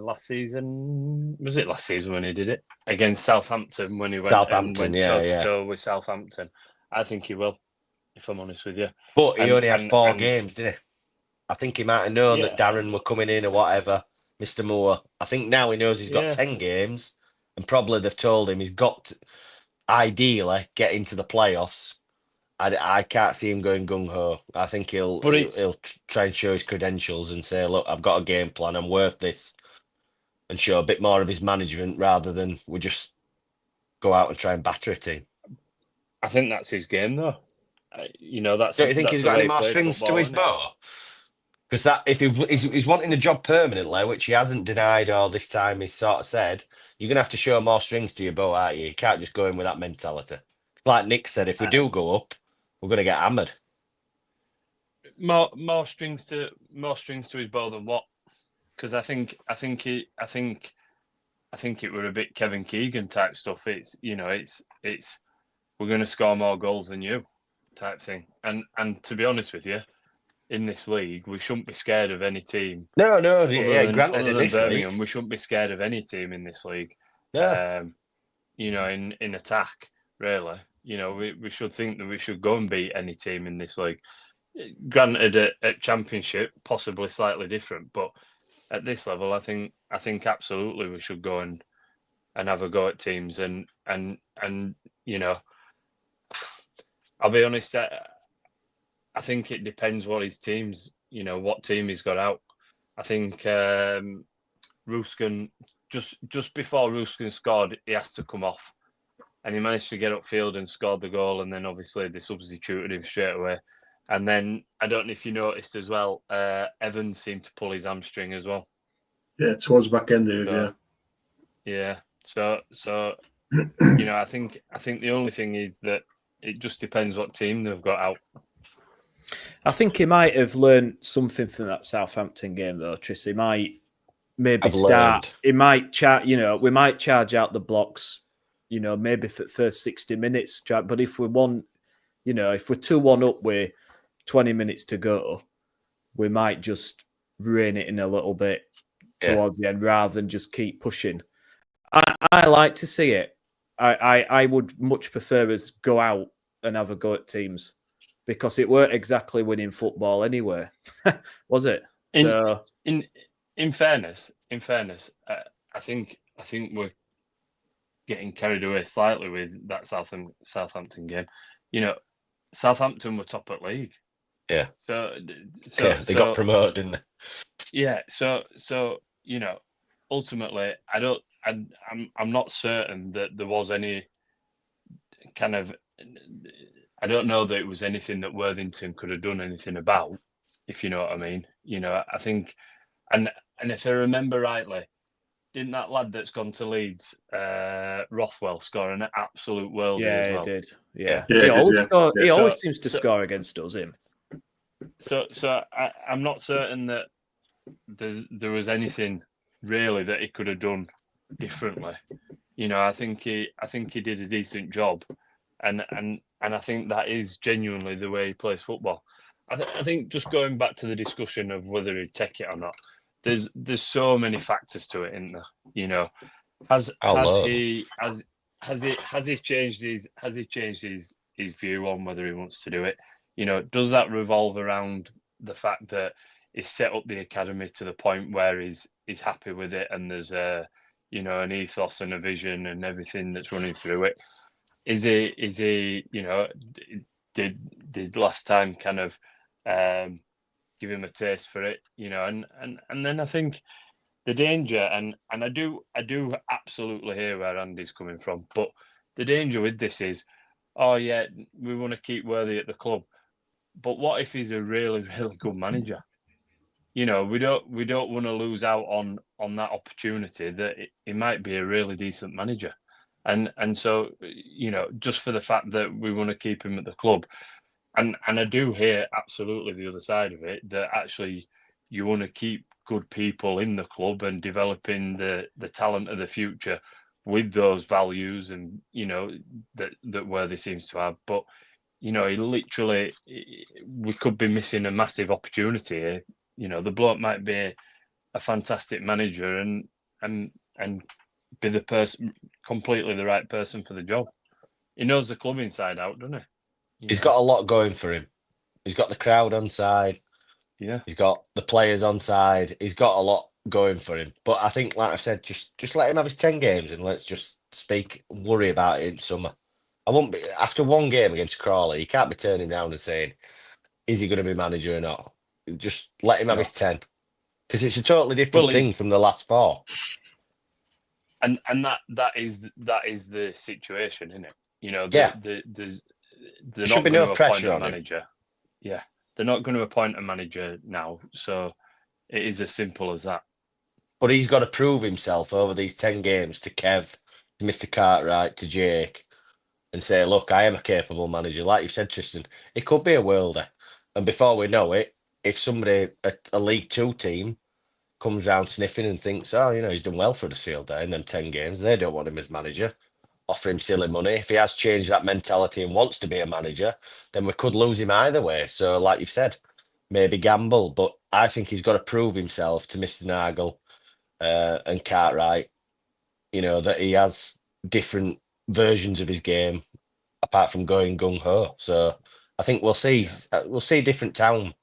last season, was it last season when he did it against Southampton when he went Southampton, toe to toe with Southampton? I think he will, if I'm honest with you. But he only had 4 games, didn't he? I think he might have known that Darren were coming in or whatever, Mr. Moore. I think now he knows he's got 10 games, and probably they've told him he's got to, ideally, get into the playoffs. I can't see him going gung-ho. I think he'll try and show his credentials and say, look, I've got a game plan, I'm worth this, and show a bit more of his management rather than we just go out and try and batter a team. I think that's his game, though. That's. Don't you think he's got any more strings to his bow? Because that, if he's wanting the job permanently, which he hasn't denied all this time, he's sort of said, you're going to have to show more strings to your bow, aren't you? You can't just go in with that mentality. Like Nick said, if we do go up, we're going to get hammered. More strings to his bow than what? Because I think it were a bit Kevin Keegan type stuff. It's we're going to score more goals than you type thing. And to be honest with you, in this league, we shouldn't be scared of any team. No, granted, other in than this Birmingham, league, we shouldn't be scared of any team in this league. Yeah. In attack, really. We should think that we should go and beat any team in this league. Granted, at Championship, possibly slightly different, but at this level, I think absolutely we should go and have a go at teams. And I'll be honest. I think it depends what his team's, what team he's got out. I think Ruskin, just before Ruskin scored, he has to come off. And he managed to get upfield and scored the goal. And then obviously they substituted him straight away. And then, I don't know if you noticed as well, Evans seemed to pull his hamstring as well. Yeah, towards the back end there, Yeah. So I think the only thing is that it just depends what team they've got out. I think he might have learned something from that Southampton game, though, Tris. He might maybe he might we might charge out the blocks, maybe for the first 60 minutes. But if we want, if we're 2-1 up with 20 minutes to go, we might just rein it in a little bit towards the end rather than just keep pushing. I like to see it. I would much prefer us go out and have a go at teams, because it weren't exactly winning football anyway, was it? In fairness, I think we're getting carried away slightly with that Southampton game. Southampton were top at league. Yeah. So they got promoted, didn't they? Yeah. So ultimately, I'm not certain that there was any kind of. I don't know that it was anything that Worthington could have done anything about, if you know what I mean. I think, and if I remember rightly, didn't that lad that's gone to Leeds, Rothwell, score an absolute worldie as well? He did. Yeah. He always seems to score against us, him. So I'm not certain that there was anything really that he could have done differently. I think he did a decent job, and I think that is genuinely the way he plays football. I think just going back to the discussion of whether he'd take it or not, there's so many factors to it, isn't there? Has he changed his view on whether he wants to do it? Does that revolve around the fact that he's set up the academy to the point where he's happy with it, and there's an ethos and a vision and everything that's running through it? Is he did last time kind of give him a taste for it, and then I think the danger, and I do absolutely hear where Andy's coming from, but the danger with this is, we want to keep Worthy at the club, but what if he's a really, really good manager? We don't want to lose out on that opportunity that he might be a really decent manager. And so, just for the fact that we want to keep him at the club, and I do hear absolutely the other side of it, that actually you want to keep good people in the club and developing the talent of the future with those values, and that Worthy seems to have. But we could be missing a massive opportunity here, The bloke might be a fantastic manager and be the person, completely the right person for the job. He knows the club inside out, doesn't he? He's got a lot going for him. He's got the crowd on side. Yeah. He's got the players on side. He's got a lot going for him. But I think, like I said, just let him have his 10 games and let's just worry about it in summer. I won't be after one game against Crawley. You can't be turning around and saying, "Is he going to be manager or not?" Just let him have his 10, because it's a totally different thing from the last 4. And that is the situation, isn't it? There should be no pressure on manager. Yeah, they're not going to appoint a manager now, so it is as simple as that. But he's got to prove himself over these 10 games to Kev, to Mr. Cartwright, to Jake, and say, "Look, I am a capable manager." Like you said, Tristan, it could be a worlder, and before we know it, if somebody, a League 2 team, comes round sniffing and thinks, "Oh, he's done well for Huddersfield there in them 10 games," they don't want him as manager. Offer him silly money. If he has changed that mentality and wants to be a manager, then we could lose him either way. So, like you've said, maybe gamble. But I think he's got to prove himself to Mr. Nagel and Cartwright, that he has different versions of his game apart from going gung-ho. So I think we'll see different town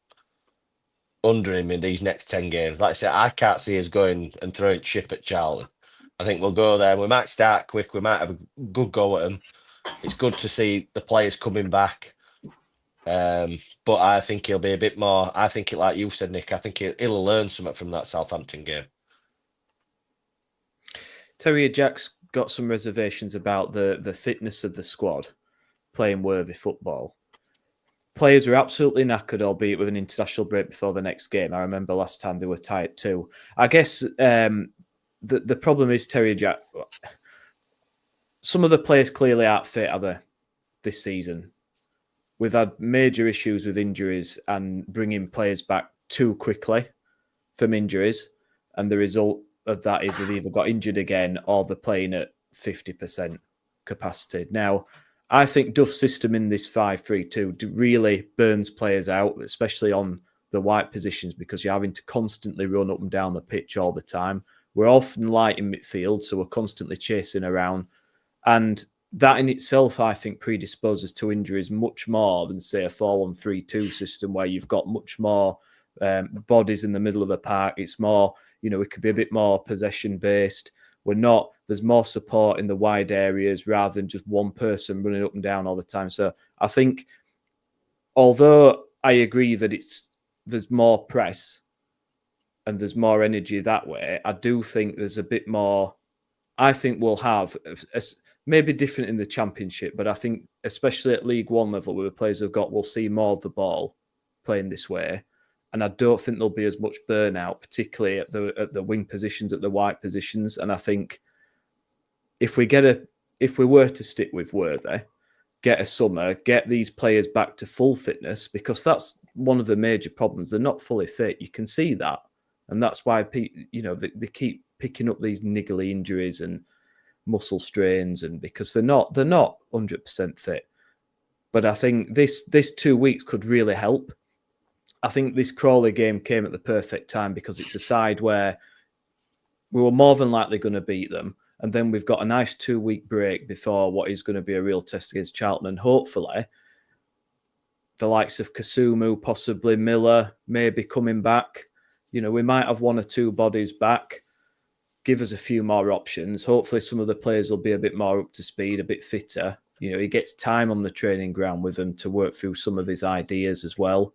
under him in these next 10 games. Like I said, I can't see us going and throwing chip at Charlton. I think we'll go there. We might start quick. We might have a good go at them. It's good to see the players coming back. But I think he'll be a bit more. I think, like you said, Nick, I think he'll learn something from that Southampton game. Terry Jack's got some reservations about the fitness of the squad playing worthy football. Players were absolutely knackered, albeit with an international break before the next game. I remember last time they were tired too. I guess the problem is, Terry Jack, some of the players clearly aren't fit, are they, this season? We've had major issues with injuries and bringing players back too quickly from injuries. And the result of that is we've either got injured again or they're playing at 50% capacity. Now, I think Duff's system in this 5-3-2 really burns players out, especially on the wide positions, because you're having to constantly run up and down the pitch all the time. We're often light in midfield, so we're constantly chasing around. And that in itself, I think, predisposes to injuries much more than, say, a 4-1-3-2 system where you've got much more bodies in the middle of the park. It's more, it could be a bit more possession-based. There's more support in the wide areas rather than just one person running up and down all the time. So I think, although I agree that there's more press and there's more energy that way, I do think there's a bit more. I think we'll have, maybe different in the Championship, but I think especially at League One level where the players have got, we'll see more of the ball playing this way. And I don't think there'll be as much burnout, particularly at the wing positions, at the wide positions. And I think if we were to stick with Worthy, get a summer, get these players back to full fitness, because that's one of the major problems. They're not fully fit. You can see that. And that's why they keep picking up these niggly injuries and muscle strains, and because they're not 100% fit. But I think this 2 weeks could really help. I think this Crawley game came at the perfect time because it's a side where we were more than likely going to beat them. And then we've got a nice 2-week break before what is going to be a real test against Charlton. And hopefully the likes of Kasumu, possibly Miller, may be coming back. We might have 1 or 2 bodies back, give us a few more options. Hopefully some of the players will be a bit more up to speed, a bit fitter. He gets time on the training ground with them to work through some of his ideas as well.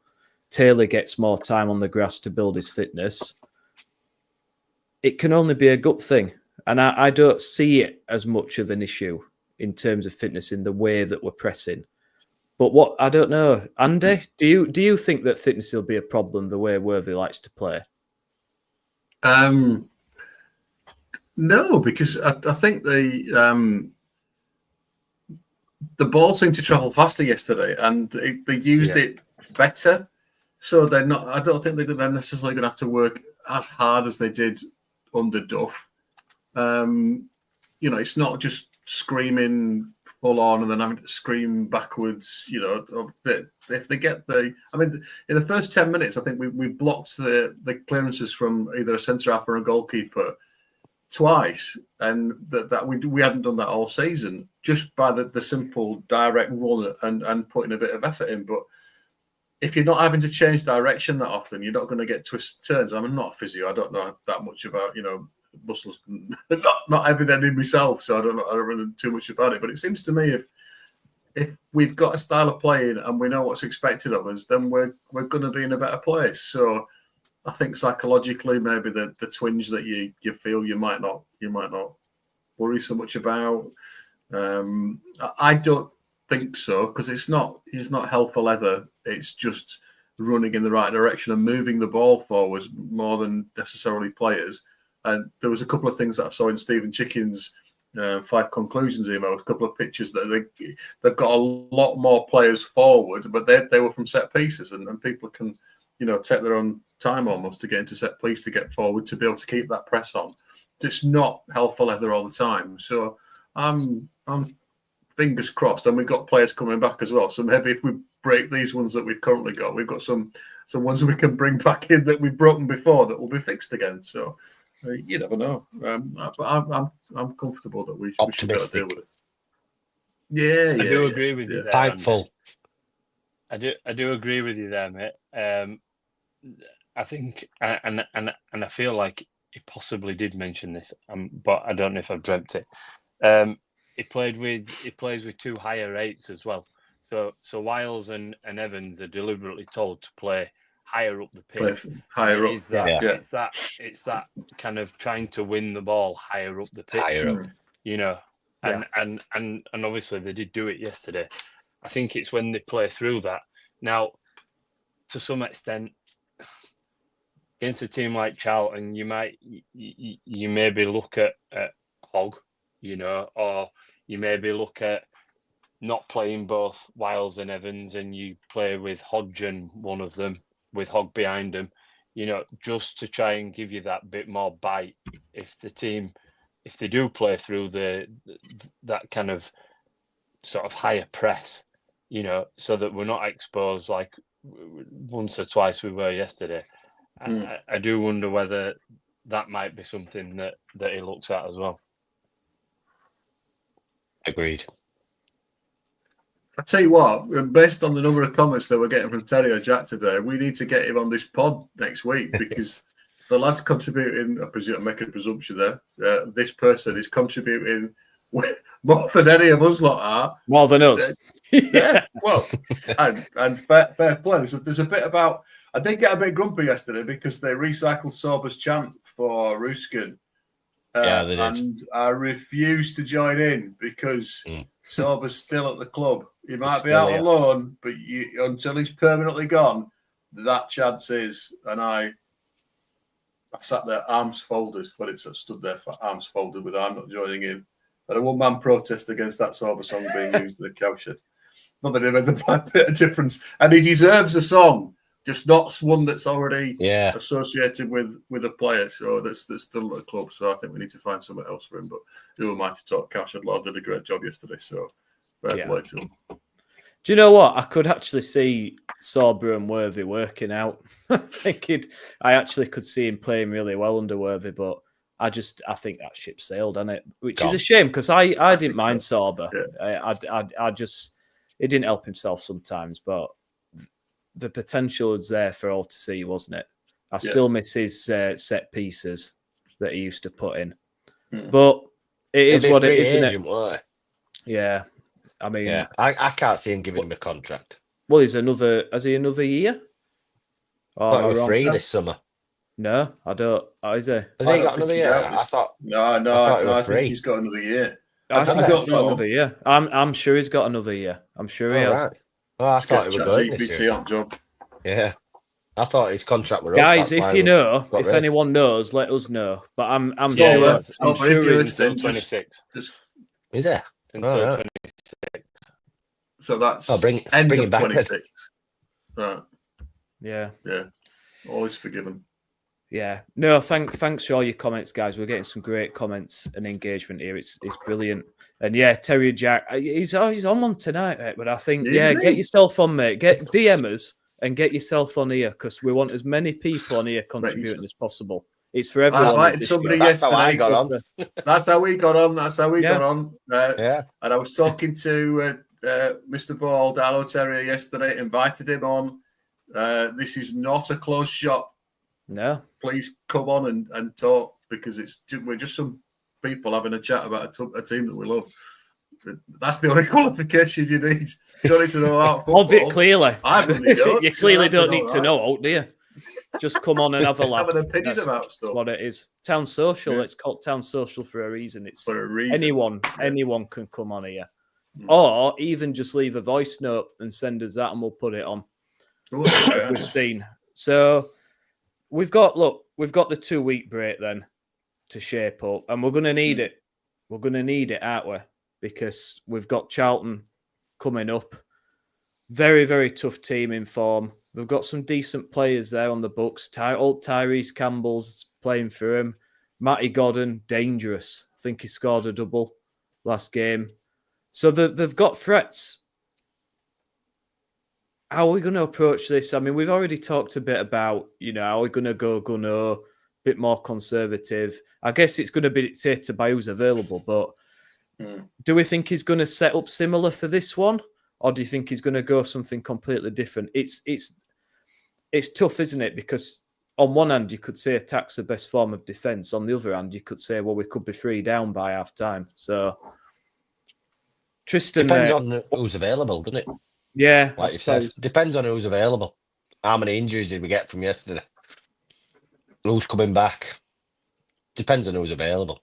Taylor gets more time on the grass to build his fitness. It can only be a good thing. And I don't see it as much of an issue in terms of fitness in the way that we're pressing. But I don't know. Andy, do you think that fitness will be a problem the way Worthy likes to play? No, because I think the ball seemed to travel faster yesterday, and they used it better. So they're not. I don't think they're necessarily going to have to work as hard as they did under Duff. It's not just screaming full on and then having to scream backwards. They if they get the, I mean, in the first 10 minutes, I think we blocked the clearances from either a centre half or a goalkeeper twice, and that we hadn't done that all season, just by the simple direct run and putting a bit of effort in. But if you're not having to change direction that often, you're not going to get twists turns. I'm not a physio. I don't know that much about, muscles. Not having any myself, so I don't know too much about it. But it seems to me if we've got a style of playing and we know what's expected of us, then we're going to be in a better place. So I think psychologically, maybe the twinge that you feel you might not worry so much about. I don't think so, because it's not hell for leather. It's just running in the right direction and moving the ball forwards more than necessarily players. And there was a couple of things that I saw in Stephen Chicken's 5 conclusions email, a couple of pictures that they've got a lot more players forward, but they were from set pieces, and people can take their own time almost to get into set piece to get forward to be able to keep that press on. It's not hell for leather all the time. So I'm fingers crossed, and we've got players coming back as well. So maybe if we break these ones that we've currently got, we've got some ones we can bring back in that we've broken before that will be fixed again. So you never know. I'm comfortable that we should be able to deal with it. Yeah, I do agree with you there. Prideful. I do agree with you there, mate. I think, and I feel like he possibly did mention this, but I don't know if I've dreamt it. He plays with 2 higher rates as well. So Wiles and Evans are deliberately told to play higher up the pitch. Higher up. It's that kind of trying to win the ball higher up the pitch. Higher up. And obviously they did do it yesterday. I think it's when they play through that. Now, to some extent, against a team like Charlton, you maybe look at Hogg, or you maybe look at not playing both Wiles and Evans, and you play with Hodge and one of them, with Hogg behind them, just to try and give you that bit more bite. If they do play through that kind of sort of higher press, so that we're not exposed like once or twice we were yesterday. I do wonder whether that might be something that he looks at as well. Agreed. I tell you what, based on the number of comments that we're getting from Terry or Jack today, we need to get him on this pod next week, because the lad's contributing. I presume I'm making a presumption there. This person is contributing more than any of us lot are. More than us. Yeah. Well, and fair play. So there's a bit about. I did get a bit grumpy yesterday because they recycled Sorba's chant for Ruskin. Yeah, they did. And I refused to join in because Sorba's still at the club. He might be out on loan, but until he's permanently gone, that chance is. And I sat there, arms folded, but it stood there for arms folded with I'm not joining in. But a one-man protest against that Sorba song being used in the cowshed. Not that it made a bit of difference. And he deserves a song, just not one that's already associated with a player. So that's still at the club. So I think we need to find something else for him. But who am I to talk? Cowshed Lord did a great job yesterday. So fair play to him. Do you know what? I could actually see Sorba and Worthy working out. I actually could see him playing really well under Worthy, but I think that ship sailed, hasn't it? Which is a shame, because I didn't mind Sorba. Yeah. I just, it didn't help himself sometimes, but the potential was there for all to see, wasn't it? I still miss his set pieces that he used to put in. But it is what it is, isn't it? Yeah. I mean, I can't see him giving him a contract. Well, has he another year? I thought he was free this summer. No, I don't. Is he? Has he got another year? I thought. No. I think he's got another year. I think he's got another year. I'm sure he's got another year. I'm sure he has. Right. Well, I thought he was going this year. Job. Yeah, I thought his contract was guys. If you know, if anyone knows, let us know. But I'm sure. I'm sure he's until 26. Is it? Until 26. So that's bring end him of back 26. Right. Yeah. Always forgiven. Yeah. No, thanks for all your comments, guys. We're getting some great comments and engagement here. It's brilliant. And yeah, Terry Jack, he's on one tonight, mate. But I think, get yourself on, mate. Get DM us and get yourself on here because we want as many people on here contributing as possible. It's for everyone. I invited somebody yesterday. How I got on. That's how we got on. That's how we got on. Yeah. And I was talking to Mr. Ball, Darlow Terrier, yesterday. Invited him on. This is not a closed shop. No. Please come on and talk because we're just some people having a chat about a team that we love. That's the only qualification you need. You don't need to know about football. Of it, clearly. You clearly don't need to know, do you? Just come on and have a laugh. Have an opinion about stuff. What it is. Town Social. It's called Town Social for a reason. It's for a reason. Anyone can come on here. Or even just leave a voice note and send us that and we'll put it on. We've seen. So we've got the 2-week break then to shape up. And we're gonna need it. We're gonna need it, aren't we? Because we've got Charlton coming up. Very, very tough team in form. We've got some decent players there on the books. Old Tyrese Campbell's playing for him. Matty Godden, dangerous. I think he scored a double last game. So they've got threats. How are we going to approach this? I mean, we've already talked a bit about, are we going to go Gunno, a bit more conservative? I guess it's going to be dictated by who's available, but do we think he's going to set up similar for this one? Or do you think he's going to go something completely different? It's tough, isn't it? Because on one hand, you could say attack's the best form of defence. On the other hand, you could say, well, we could be 3 down by half time. So, Tristan... Depends on who's available, doesn't it? Yeah. Like you said, depends on who's available. How many injuries did we get from yesterday? Who's coming back? Depends on who's available.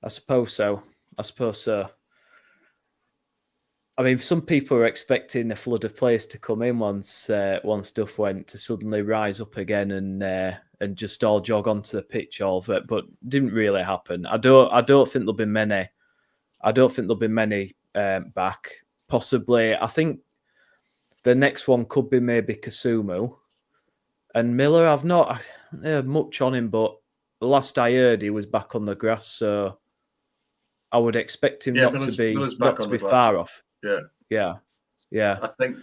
I suppose so. I mean, some people are expecting a flood of players to come in once stuff went to suddenly rise up again and just all jog onto the pitch all of it, but didn't really happen. I don't think there'll be many. I don't think there'll be many back. Possibly, I think the next one could be maybe Kasumu and Miller. I've not heard much on him, but the last I heard, he was back on the grass, so I would expect him not to be far off. Yeah. I think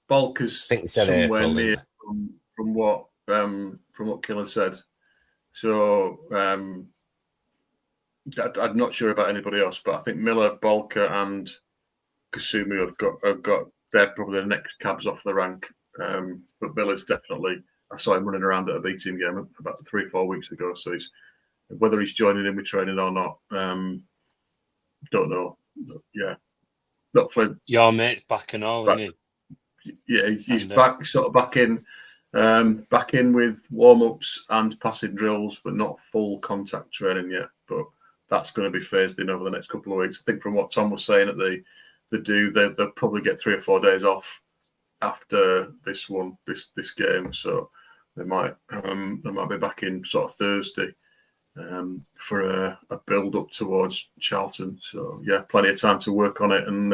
Bulk is somewhere near from what Killer said. So I'm not sure about anybody else, but I think Miller, Bulker, and Kasumu have got they're probably the next cabs off the rank. But Miller's definitely. I saw him running around at a B team game about 3 or 4 weeks ago. So whether he's joining in with training or not, don't know. But yeah. Not for your mate's back and all, isn't he? Yeah, he's back in with warm-ups and passing drills, but not full contact training yet. But that's going to be phased in over the next couple of weeks. I think from what Tom was saying at they'll probably get 3 or 4 days off after this game. So they might be back in sort of Thursday for a build up towards Charlton. So yeah, plenty of time to work on it and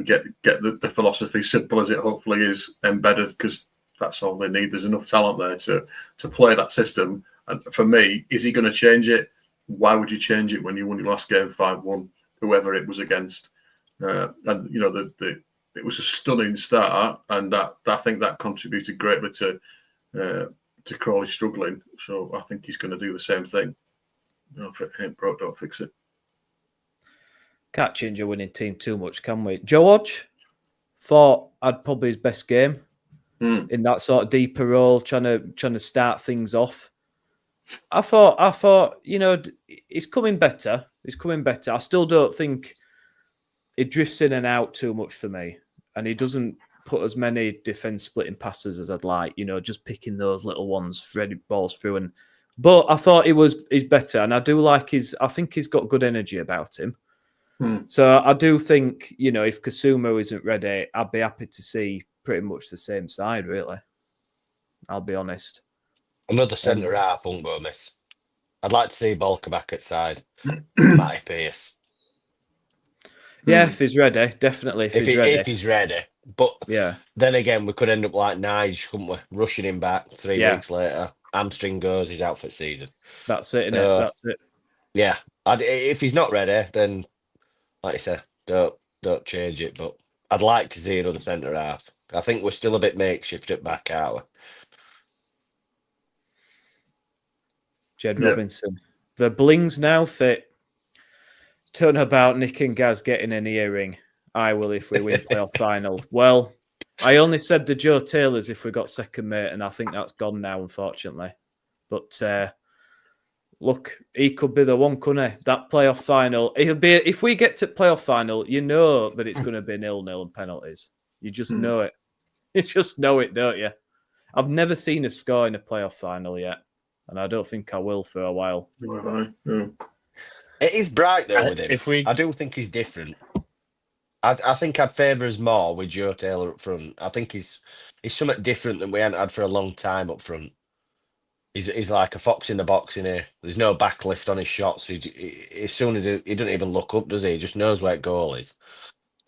get the philosophy, simple as it hopefully is, embedded, because that's all they need. There's enough talent there to play that system. And for me, is he going to change it? Why would you change it when you won your last game 5-1, whoever it was against? And it was a stunning start, and I think that contributed greatly to Crawley struggling. So I think he's going to do the same thing. If it ain't broke, don't fix it. Can't change a winning team too much, can we? Joe Hodge thought had probably his best game in that sort of deeper role, trying to start things off. I thought, he's coming better. I still don't think he drifts in and out too much for me, and he doesn't put as many defence splitting passes as I'd like. Just picking those little ones, threaded balls through. But I thought he's better, and I do like I think he's got good energy about him. So I do think, if Kasumu isn't ready, I'd be happy to see pretty much the same side, really. I'll be honest. Another centre half won't go miss. I'd like to see Bolker back at side. Matty Pearce. Yeah, if he's ready, definitely. If he's ready. If he's ready. But Yeah. then again, we could end up like Nige, couldn't we? Rushing him back 3 weeks later. Hamstring goes, he's out for the season. That's it, innit? That's it. Yeah. If he's not ready, then, like I said, don't change it. But I'd like to see another centre half. I think we're still a bit makeshift at back, aren't we? Jed Robinson. The blings now fit. Don't know about Nick and Gaz getting an earring. I will if we win playoff final. Well, I only said the Joe Taylors if we got second, mate, and I think that's gone now, unfortunately. But look, he could be the one, couldn't he? That playoff final. It'll be if we get to playoff final, you know that it's going to be 0-0 and penalties. You just know it. You just know it, don't you? I've never seen a score in a playoff final yet, and I don't think I will for a while. No. It is bright though with him. I do think he's different. I think I'd favour us more with Joe Taylor up front. I think he's something different than we hadn't had for a long time up front. He's like a fox in the box in here. There's no backlift on his shots. As soon as he doesn't even look up, does he? He just knows where goal is.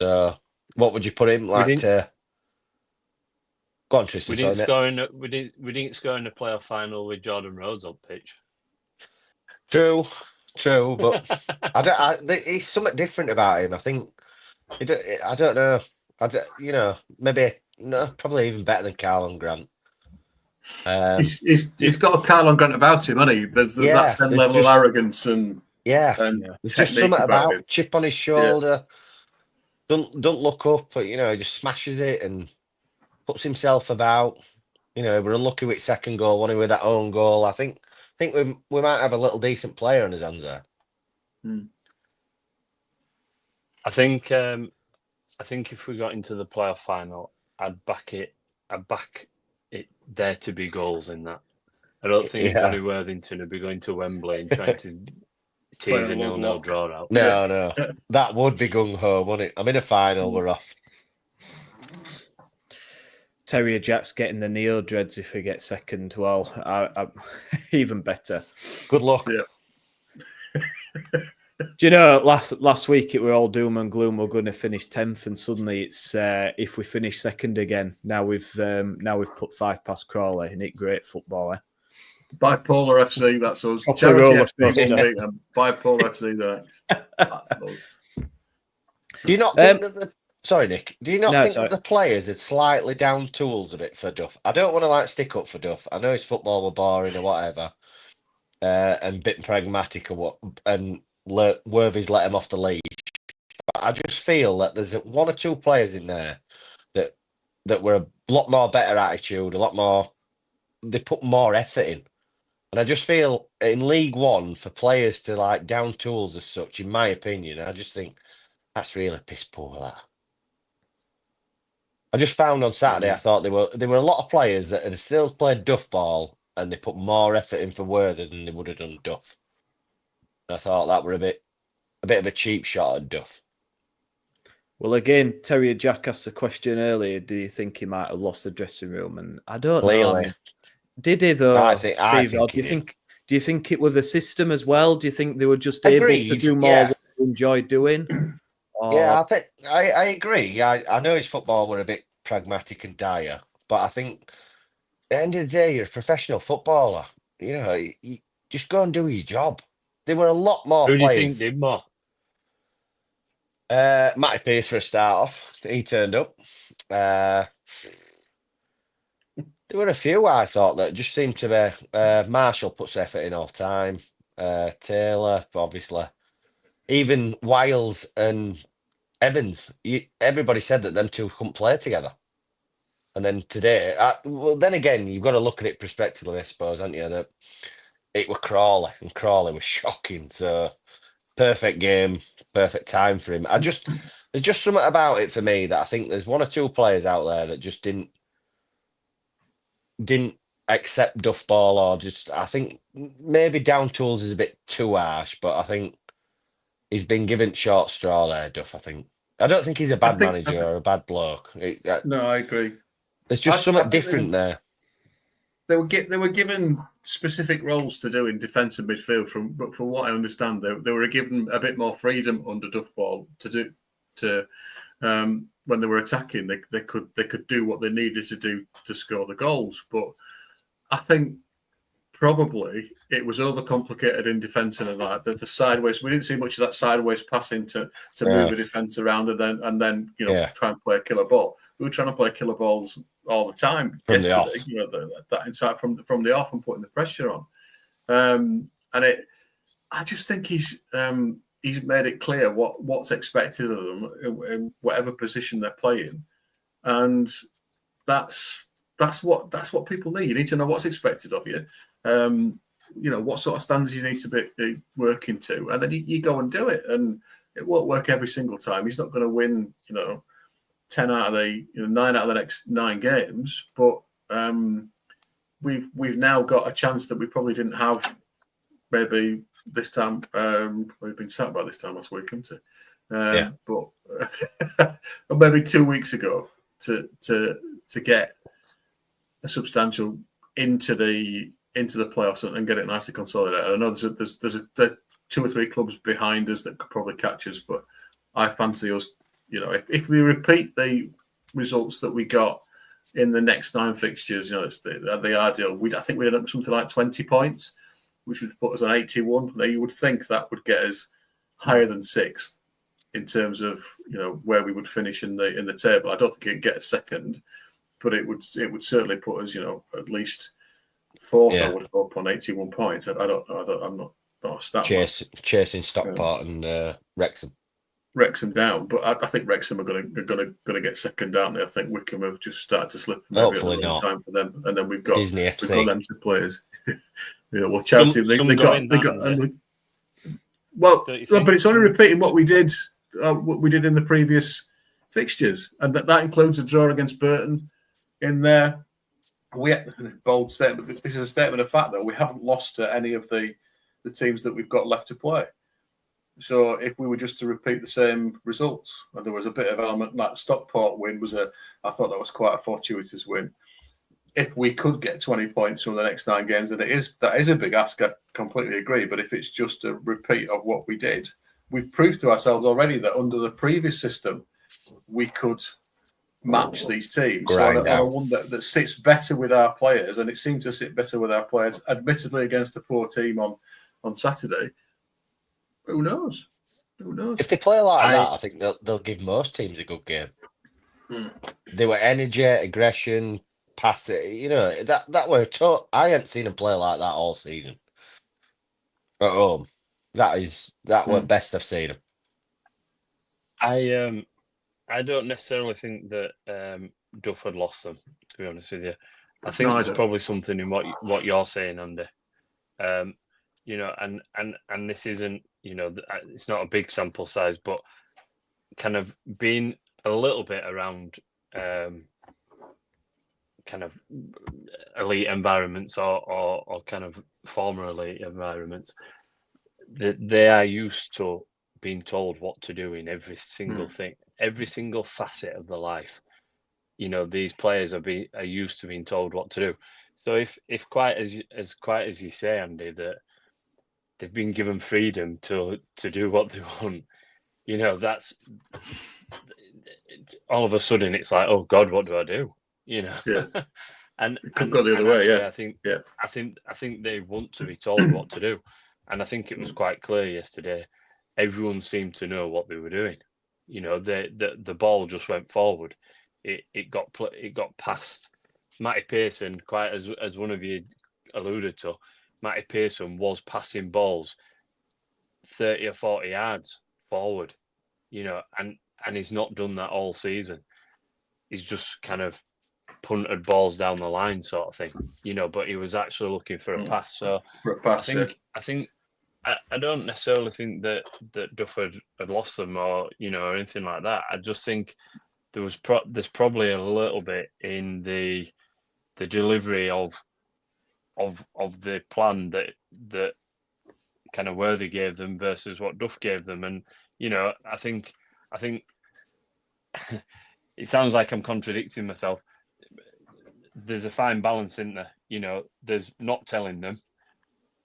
So, what would you put him like to? Go on, Tristan. We didn't score in the playoff final with Jordan Rhodes on pitch. True, but he's something different about him. I think. I don't know. Maybe probably even better than Carlon Grant. He's got a Carlon Grant about him, hasn't he? There's that same level of arrogance and there's just something about him. Chip on his shoulder. Yeah. Don't look up, but he just smashes it and puts himself about. We're unlucky with second goal, one with that own goal. I think we might have a little decent player on his hands there. I think if we got into the playoff final, I'd back it there to be goals in that. I don't think Johnny Worthington would be going to Wembley and trying to tease a 0-0 draw out. No. That would be gung-ho, wouldn't it? I'm in a final, we're off. Terrier Jack's getting the Neo Dreads if we get second. Well, even better. Good luck. Yeah. Do you know, last week it were all doom and gloom. We're going to finish 10th, and suddenly it's if we finish second again. Now we've put 5 past Crawley, and it's great football. Bipolar FC, that's us. Charity FC, Bipolar FC, that's us. Do you not think that sorry, Nick. Do you not think that the players are slightly down tools a bit for Duff? I don't want to stick up for Duff. I know his football were boring or whatever, and a bit pragmatic or what, and Worthy's let him off the leash. But I just feel that there's 1 or 2 players in there that were a lot more better attitude, a lot more. They put more effort in, and I just feel in League One for players to down tools as such. In my opinion, I just think that's really piss poor. That I just found on Saturday, I thought there were a lot of players that had still played Duff ball, and they put more effort in for Worthy than they would have done Duff. I thought that were a bit of a cheap shot at Duff. Well, again, Terrier Jack asked a question earlier. Do you think he might have lost the dressing room? And I don't know. Did he though? I think do you think it was the system as well? Do you think they were just able to do more what they enjoyed doing? Yeah, I agree. I know his football were a bit pragmatic and dire, but I think at the end of the day, you're a professional footballer. You just go and do your job. There were a lot more players. Who do you think did more? Matty Pearce for a start off. He turned up. There were a few I thought that just seemed to be. Marshall puts effort in all time. Taylor, obviously. Even Wiles and Evans. Everybody said that them two couldn't play together. And then today, then again, you've got to look at it prospectively, I suppose, haven't you? That it was Crawley, and Crawley was shocking. So perfect game, perfect time for him. There's just something about it for me that I think there's 1 or 2 players out there that just didn't accept Duff ball, or just I think maybe down tools is a bit too harsh, but I think he's been given short straw there, Duff. I don't think he's a bad manager or a bad bloke. No, I agree. There's just something different there. They were given specific roles to do in defence and midfield. From what I understand, they were given a bit more freedom under Duff ball to when they were attacking, they could do what they needed to do to score the goals. But I think probably it was overcomplicated in defence and that. The sideways, we didn't see much of that sideways passing to move the defence around and then try and play a killer ball. We were trying to play killer balls all the time from the off. That insight from the off and putting the pressure on. I just think he's made it clear what's expected of them in whatever position they're playing, and that's what people need. You need to know what's expected of you. What sort of standards you need to be working to, and then you go and do it. And it won't work every single time. He's not going to win, 10 out of the 9 out of the next 9 games. But we've now got a chance that we probably didn't have maybe this time. We've been sat by this time last week, haven't we? But or maybe 2 weeks ago to get a substantial into the playoffs and get it nicely consolidated. I know there's 2 or 3 clubs behind us that could probably catch us, but I fancy us. If we repeat the results that we got in the next 9 fixtures, it's the ideal. I think we'd end up with something like 20 points, which would put us on 81. Now you would think that would get us higher than 6th in terms of where we would finish in the table. I don't think it'd get a second, but it would certainly put us at least 4th. I would hope on 81 points. I don't know. I'm not a stat chasing Stockport and Wrexham down, but I think Wrexham are going to get second down. I think Wickham have just started to slip. Hopefully not. Time for them, and then we've got Disney FC. We've got them 2 players. Well, Chelsea they got. But it's only repeating what we did in the previous fixtures, and that includes a draw against Burton in there. Bold statement. This is a statement of fact, though. We haven't lost to any of the teams that we've got left to play. So if we were just to repeat the same results, and there was a bit of element like Stockport win I thought that was quite a fortuitous win. If we could get 20 points from the next 9 games, and that is a big ask, I completely agree. But if it's just a repeat of what we did, we've proved to ourselves already that under the previous system, we could match these teams. So on a one that sits better with our players, and it seemed to sit better with our players, admittedly against a poor team on Saturday. Who knows? If they play like that, I think they'll give most teams a good game. They were energy, aggression, pass it. That were I hadn't seen them play like that all season. At home, that were best I've seen them. I don't necessarily think that Duff had lost them. To be honest with you, I think there's probably something in what you're saying, Andy. And this isn't, it's not a big sample size, but kind of being a little bit around kind of elite environments or kind of former elite environments, they are used to being told what to do in every single thing, every single facet of their life. These players are used to being told what to do. So if quite as you say, Andy, that they've been given freedom to do what they want, that's all of a sudden it's like, oh God, what do I do? And it could go the other way. Actually, I think they want to be told what to do, and I think it was quite clear yesterday. Everyone seemed to know what they were doing. The ball just went forward. It got past Matty Pearson, quite as one of you alluded to. Matty Pearson was passing balls 30 or 40 yards forward, and he's not done that all season. He's just kind of punted balls down the line sort of thing, but he was actually looking for a pass. So I don't necessarily think that Duff had lost them or anything like that. I just think there's probably a little bit in the delivery of the plan that kind of Worthy gave them versus what Duff gave them. And I think it sounds like I'm contradicting myself. There's a fine balance in there. There's not telling them,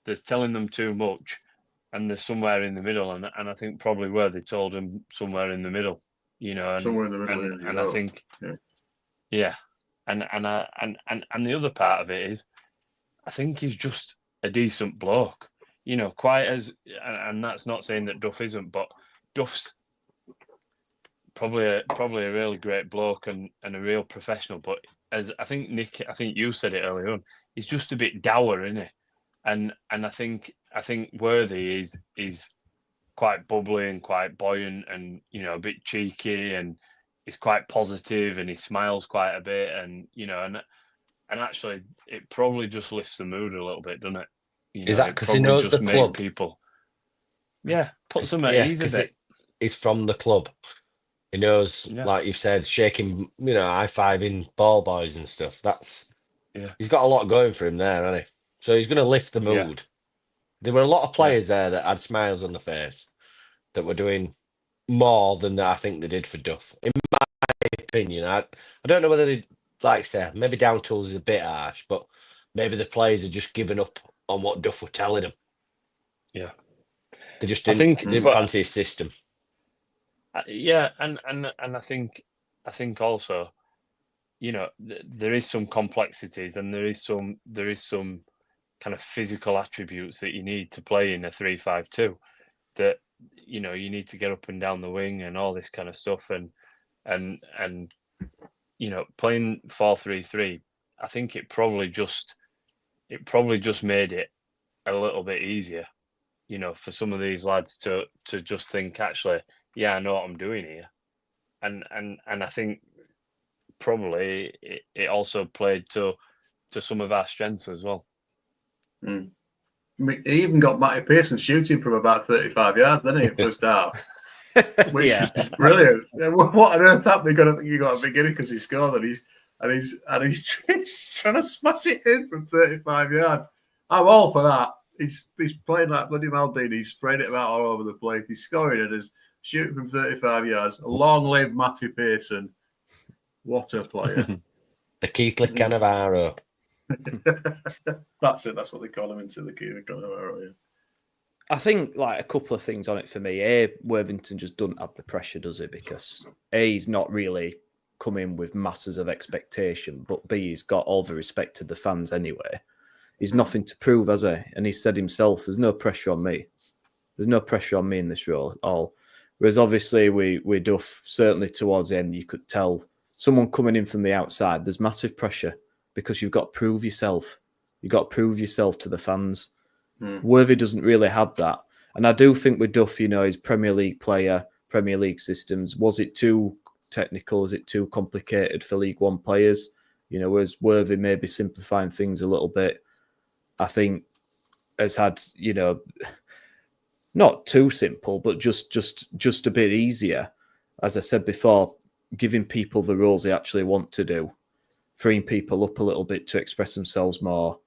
there's telling them too much, and there's somewhere in the middle. And I think probably Worthy told them somewhere in the middle. you know, Somewhere in the middle, and I think, yeah, and the other part of it is, I think he's just a decent bloke, you know, quite as, and that's not saying that Duff isn't, but Duff's probably a really great bloke and a real professional. But as I think Nick, I think you said it earlier on, he's just a bit dour, isn't he? And I think Worthy is quite bubbly and quite buoyant and, you know, a bit cheeky, and he's quite positive and he smiles quite a bit, and, you know, and actually it probably just lifts the mood a little bit, doesn't it? You Is know, that because he knows the club? People, put some at ease a bit. He's from the club. He knows, like you've said, shaking, you know, high-fiving ball boys and stuff. He's got a lot going for him there, hasn't he? So he's going to lift the mood. There were a lot of players there that had smiles on their face that were doing more than I think they did for Duff. In my opinion, I don't know whether they, like I say, maybe down tools is a bit harsh, but maybe the players are just giving up on what Duff were telling them. Yeah. They just didn't fancy his system. And I think also, you know, there is some complexities and there is some kind of physical attributes that you need to play in a 3-5-2, that, you know, you need to get up and down the wing and all this kind of stuff, and you know, playing 4-3-3, I think it probably just made it a little bit easier, you know, for some of these lads to just think, actually, I know what I'm doing here, and I think probably it also played to some of our strengths as well. I mean, he even got Matty Pearson shooting from about 35 yards, didn't he, first half? Which was just brilliant. What on earth happened? You got a big inning because he scored, and he's trying to smash it in from 35 yards. I'm all for that. He's playing like bloody Maldini. He's spraying it about all over the place. He's scoring it as shooting from 35 yards. Long live Matty Pearson. What a player. The Keith Cannavaro. That's it. That's what they call him, into the Keith Cannavaro. Yeah. I think, like, a couple of things on it for me. A, Worthington just doesn't have the pressure, does he? Because A, he's not really come in with masses of expectation, but B, he's got all the respect to the fans anyway. He's nothing to prove, has he? And he said himself, there's no pressure on me. There's no pressure on me in this role at all. Whereas obviously we Duff, certainly towards the end, you could tell someone coming in from the outside, there's massive pressure because you've got to prove yourself. You've got to prove yourself to the fans. Worthy doesn't really have that. And I do think with Duff, you know, he's Premier League player, Premier League systems. Was it too technical? Was it too complicated for League One players? You know, whereas Worthy maybe simplifying things a little bit, I think has had, you know, not too simple, but just a bit easier. As I said before, giving people the roles they actually want to do, freeing people up a little bit to express themselves more.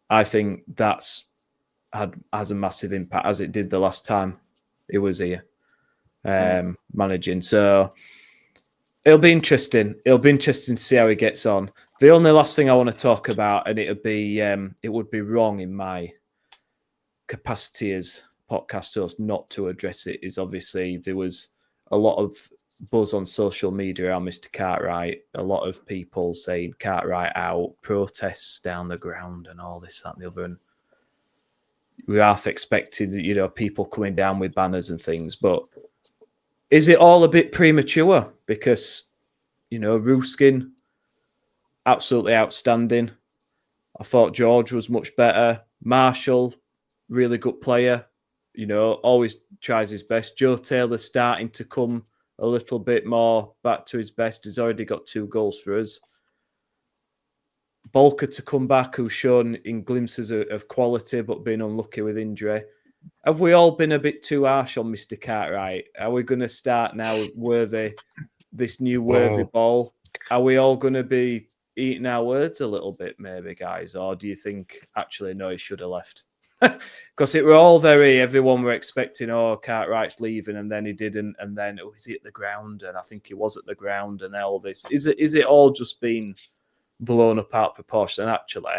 I think that's has a massive impact, as it did the last time he was here managing. So it'll be interesting. It'll be interesting to see how he gets on. The only last thing I want to talk about, and it would be wrong in my capacity as podcast host not to address it, is obviously there was a lot of buzz on social media around Mr. Cartwright. A lot of people saying Cartwright out, protests down the ground, and all this, that, and the other. And we half expected, you know, people coming down with banners and things. But is it all a bit premature? Because, you know, Ruskin, absolutely outstanding. I thought George was much better. Marshall, really good player. You know, always tries his best. Joe Taylor starting to come a little bit more back to his best. He's already got 2 goals for us. Bolker to come back, who's shown in glimpses of quality, but been unlucky with injury. Have we all been a bit too harsh on Mr. Cartwright? Are we going to start now with Worthy, this new Worthy ball? Are we all going to be eating our words a little bit, maybe, guys? Or do you think, actually, no, he should have left? Because it were all everyone were expecting, Cartwright's leaving, and then he didn't, and then, is he at the ground? And I think he was at the ground, and all this. Is it all just been blown up out of proportion? And actually,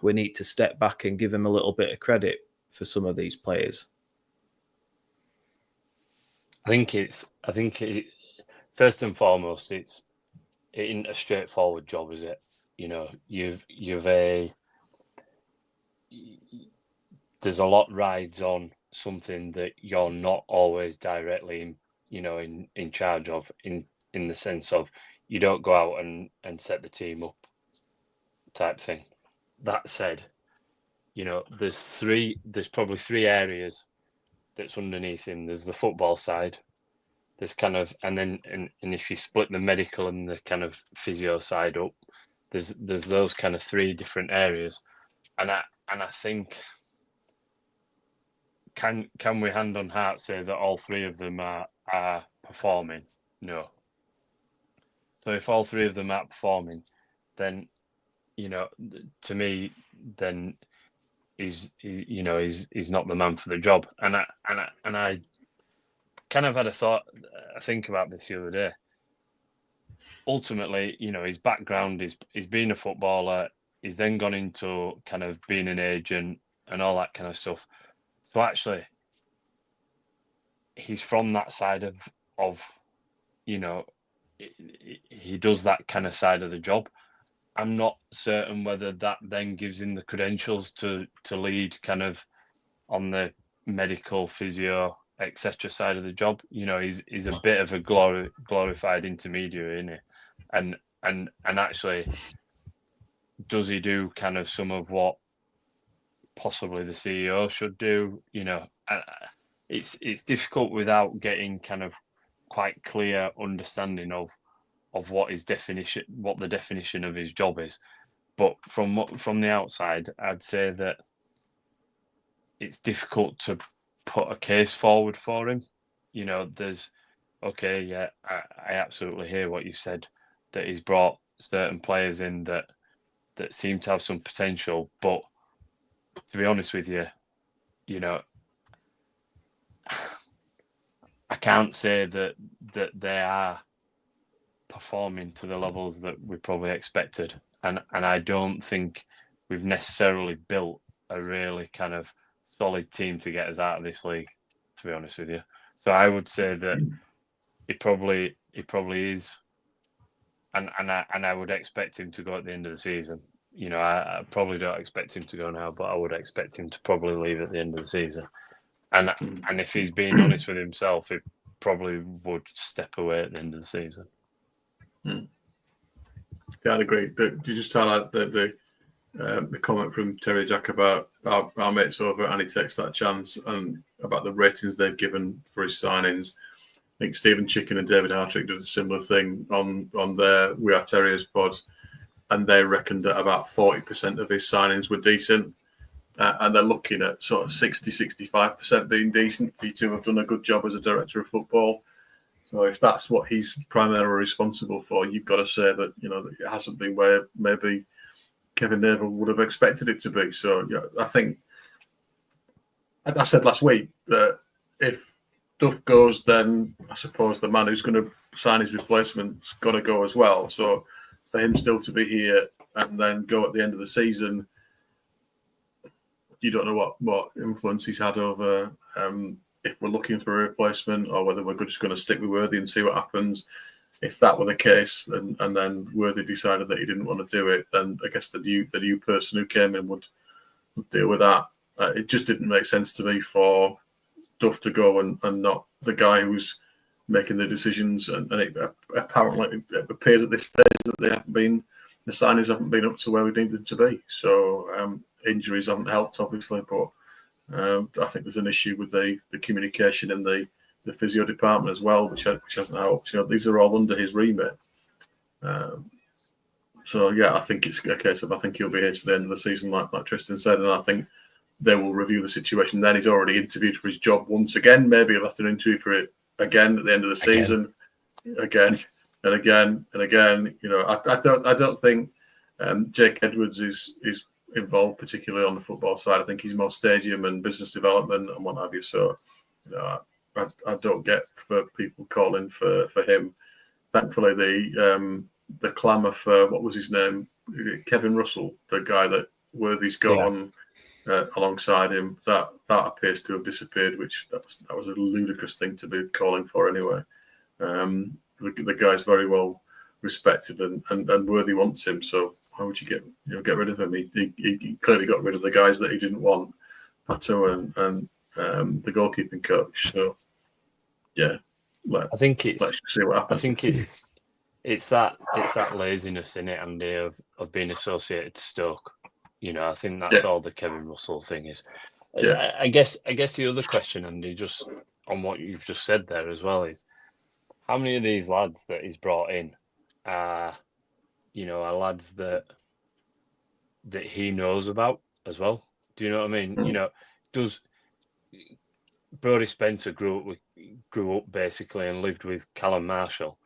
we need to step back and give him a little bit of credit for some of these players. I think first and foremost, it isn't a straightforward job, is it? There's a lot rides on something that you're not always directly, in charge of, in the sense of you don't go out and set the team up type thing. That said, there's probably three areas that's underneath him. There's the football side. There's kind of, and if you split the medical and the kind of physio side up, there's those kind of three different areas, and I think, can we hand on heart say that all three of them are performing? No. So if all three of them are performing, then to me, then he's not the man for the job. And I kind of had a think about this the other day. Ultimately, his background is being a footballer. He's then gone into kind of being an agent and all that kind of stuff. So actually, he's from that side of he does that kind of side of the job. I'm not certain whether that then gives him the credentials to lead kind of on the medical, physio, etc. side of the job. He's a bit of a glorified intermediary, isn't he? And actually, does he do kind of some of what possibly the CEO should do? It's difficult without getting kind of quite clear understanding of what the definition of his job is. But from the outside, I'd say that it's difficult to put a case forward for him. There's I absolutely hear what you said, that he's brought certain players in that seem to have some potential, but to be honest with you, I can't say that they are performing to the levels that we probably expected, and I don't think we've necessarily built a really kind of solid team to get us out of this league, to be honest with you. So I would say that he probably is, and I would expect him to go at the end of the season. I probably don't expect him to go now, but I would expect him to probably leave at the end of the season. And if he's being honest with himself, he probably would step away at the end of the season. Yeah, I'd agree. But you just highlight the comment from Terry Jack about our mates over, and he takes that chance, and about the ratings they've given for his signings. I think Stephen Chicken and David Hartrick did a similar thing on their We Are Terriers pod, and they reckoned that about 40% of his signings were decent. And they're looking at sort of 60-65% being decent for you to have done a good job as a director of football. So if that's what he's primarily responsible for, you've got to say that that it hasn't been where maybe Kevin Neville would have expected it to be. So I think I said last week that if Duff goes, then I suppose the man who's going to sign his replacement's got to go as well. So for him still to be here and then go at the end of the season, you don't know what influence he's had over if we're looking for a replacement, or whether we're just going to stick with Worthy and see what happens. If that were the case, and then Worthy decided that he didn't want to do it, then I guess the new person who came in would deal with that. It just didn't make sense to me for Duff to go and not the guy who's making the decisions. And it apparently it appears at this stage that the signings haven't been up to where we needed them to be. So injuries haven't helped, obviously, but I think there's an issue with the communication in the physio department as well, which hasn't helped. These are all under his remit. So yeah, I think it's a case of, I think he'll be here to the end of the season, like Tristan said, and I think they will review the situation then. He's already interviewed for his job once again. Maybe he'll have to interview for it again at the end of the season, again and again and again. I don't think Jake Edwards is involved particularly on the football side. I think he's more stadium and business development and what have you. So, I don't get for people calling for him. Thankfully, the clamour for, what was his name, Kevin Russell, the guy that Worthy's got on alongside him, that appears to have disappeared, which that was a ludicrous thing to be calling for anyway. the guy's very well respected and Worthy wants him. So why would you get rid of him? He clearly got rid of the guys that he didn't want, Pato and the goalkeeping coach. So yeah, I think let's just see what happens. I think it's that laziness in it, Andy, of being associated to Stoke. I think that's all the Kevin Russell thing is. Yeah. I guess the other question, Andy, just on what you've just said there as well, is how many of these lads that he's brought in are lads that he knows about as well? Do you know what I mean? Does Brodie Spencer grew up basically and lived with Callum Marshall?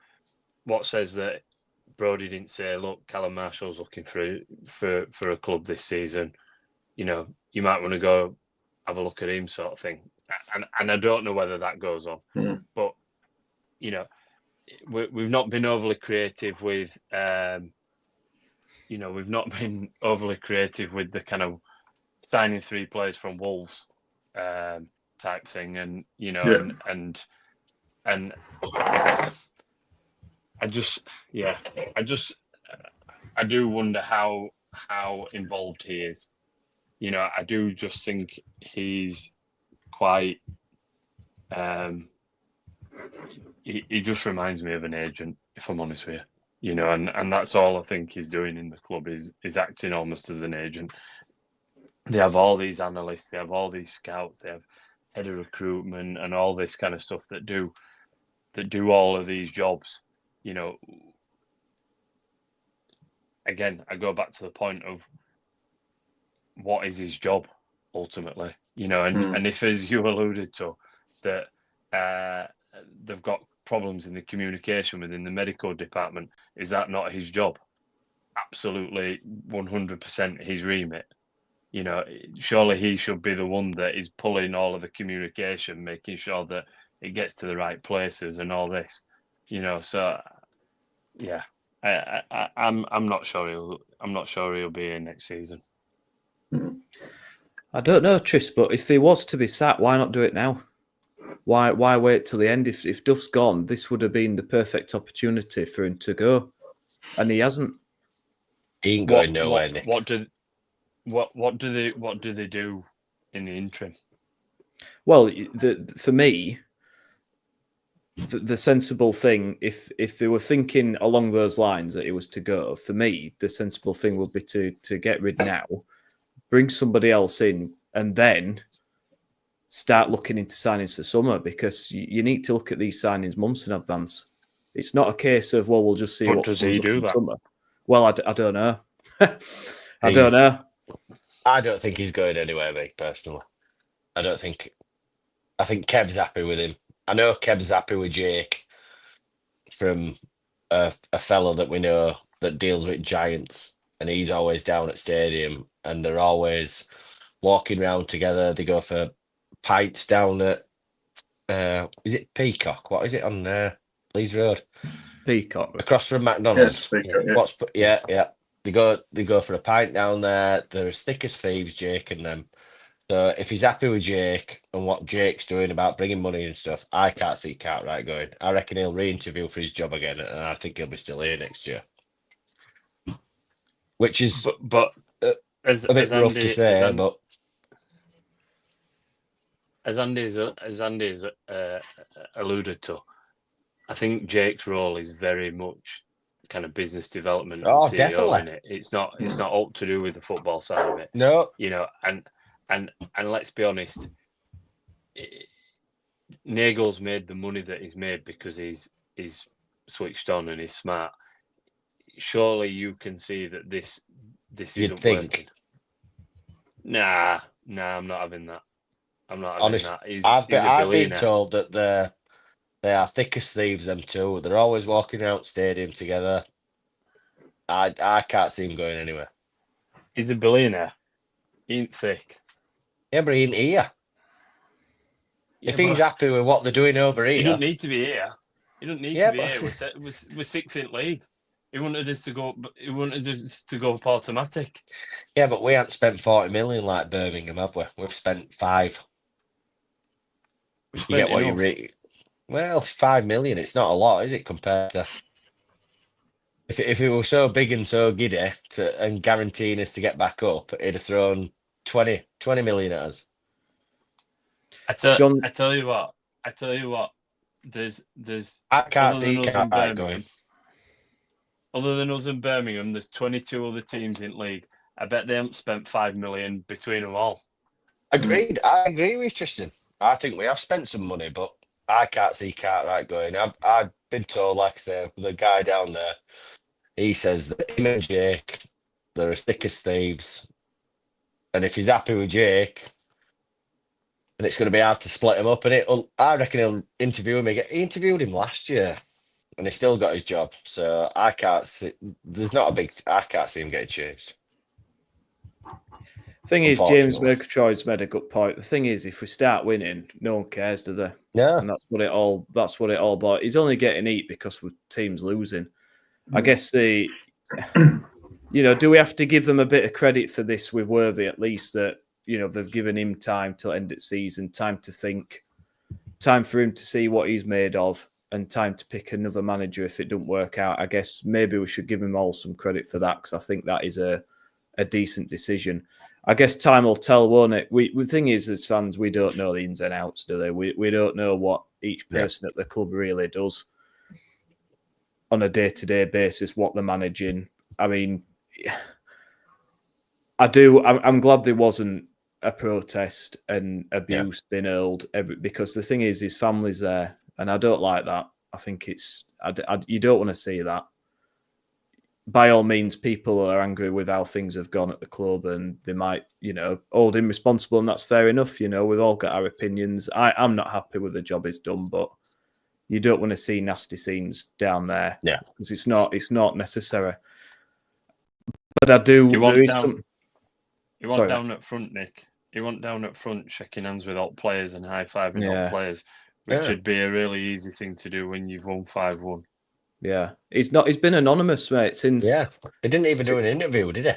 What says that Brodie didn't say, look, Callum Marshall's looking for a club this season. You might want to go have a look at him, sort of thing. And I don't know whether that goes on. Mm. But, we've not been overly creative with, we've not been overly creative with the kind of signing 3 players from Wolves type thing. And, and I do wonder how involved he is. I do just think he's quite. He just reminds me of an agent, if I'm honest with you. And that's all I think he's doing in the club is acting almost as an agent. They have all these analysts, they have all these scouts, they have head of recruitment and all this kind of stuff that do all of these jobs. Again, I go back to the point of what is his job ultimately, and if, as you alluded to, that they've got problems in the communication within the medical department, is that not his job? Absolutely 100% his remit. Surely he should be the one that is pulling all of the communication, making sure that it gets to the right places and all this. So yeah, I'm not sure he'll be here next season. I don't know, Tris, but if he was to be sacked, why not do it now? Why wait till the end? If Duff's gone, this would have been the perfect opportunity for him to go, and he hasn't. He ain't going nowhere, Nick. What do they do in the interim? Well, for me, the sensible thing, if they were thinking along those lines that it was to go, for me, the sensible thing would be to get rid now, bring somebody else in, and then start looking into signings for summer, because you need to look at these signings months in advance. It's not a case of, well, we'll just see. But what does he do that? Summer. Well, I don't know. I don't know. I don't think he's going anywhere, mate, personally. I think Kev's happy with him. I know Kev's happy with Jake from a fellow that we know that deals with Giants, and he's always down at stadium, and they're always walking around together. They go for pints down at is it Peacock? What is it on Leeds Road? Peacock, across from McDonald's. Yes, yeah. They go for a pint down there. They're as thick as thieves, Jake and them. So if he's happy with Jake and what Jake's doing about bringing money and stuff, I can't see Cartwright going. I reckon he'll re-interview for his job again, and I think he'll be still here next year. Which is but as a bit rough to say, but as Andy's alluded to, I think Jake's role is very much kind of business development. Oh, and CEO definitely. in it. It's not all to do with the football side of it. No, and let's be honest, Nagel's made the money that he's made because he's switched on and he's smart. Surely you can see that this isn't working. Nah, I'm not having that. I'm not having that. I've been told that they are thick as thieves, them two. They're always walking out stadium together. I can't see him going anywhere. He's a billionaire. He ain't thick. Yeah, but he ain't here. Yeah, if he's happy with what they're doing over here, he don't need to be here. He don't need to be here. We're sixth in league. He wanted us to go. He wanted us to go for automatic. Yeah, but we haven't spent 40 million like Birmingham, have we? We've spent 5. We You get what you enough. read. Well, 5 million, it's not a lot, is it, compared to if it were so big and so giddy and guaranteeing us to get back up, it'd have thrown 20 million at us. I tell you what. There's I can't other than see us and Cartwright Birmingham. going. Other than us and Birmingham, there's 22 other teams in league. I bet they haven't spent 5 million between them all. Agreed. I agree with Tristan. I think we have spent some money, but I can't see Cartwright going. I've been told, like I say, the guy down there, he says that him and Jake, they're as thick as thieves. And if he's happy with Jake, then it's going to be hard to split him up. And I reckon he'll interview him. He interviewed him last year, and he still got his job. So I can't see. I can't see him getting changed. Thing is, James Murgatroyd's made a good point. The thing is, if we start winning, no one cares, do they? Yeah, and that's what it all about. He's only getting eat because the team's losing. I guess do we have to give them a bit of credit for this with Worthy at least, that they've given him time till end of season, time to think, time for him to see what he's made of, and time to pick another manager if it doesn't work out. I guess maybe we should give him all some credit for that, because I think that is a decent decision. I guess time will tell, won't it? The thing is, as fans, we don't know the ins and outs, do they? We don't know what each person at the club really does on a day-to-day basis, what they're managing. I mean, I'm glad there wasn't a protest and abuse being hurled, because the thing is, his family's there, and I don't like that. I think you don't want to see that. By all means, people are angry with how things have gone at the club, and they might, hold him responsible, and that's fair enough. We've all got our opinions. I'm not happy with the job he's done, but you don't want to see nasty scenes down there, because it's not necessary. But I do. You want down at front, Nick. You want down at front, shaking hands with all players and high fiving all players, which would be a really easy thing to do when you've won 5-1. Yeah, he's been anonymous, mate, since. Yeah, he didn't even do an interview, did he?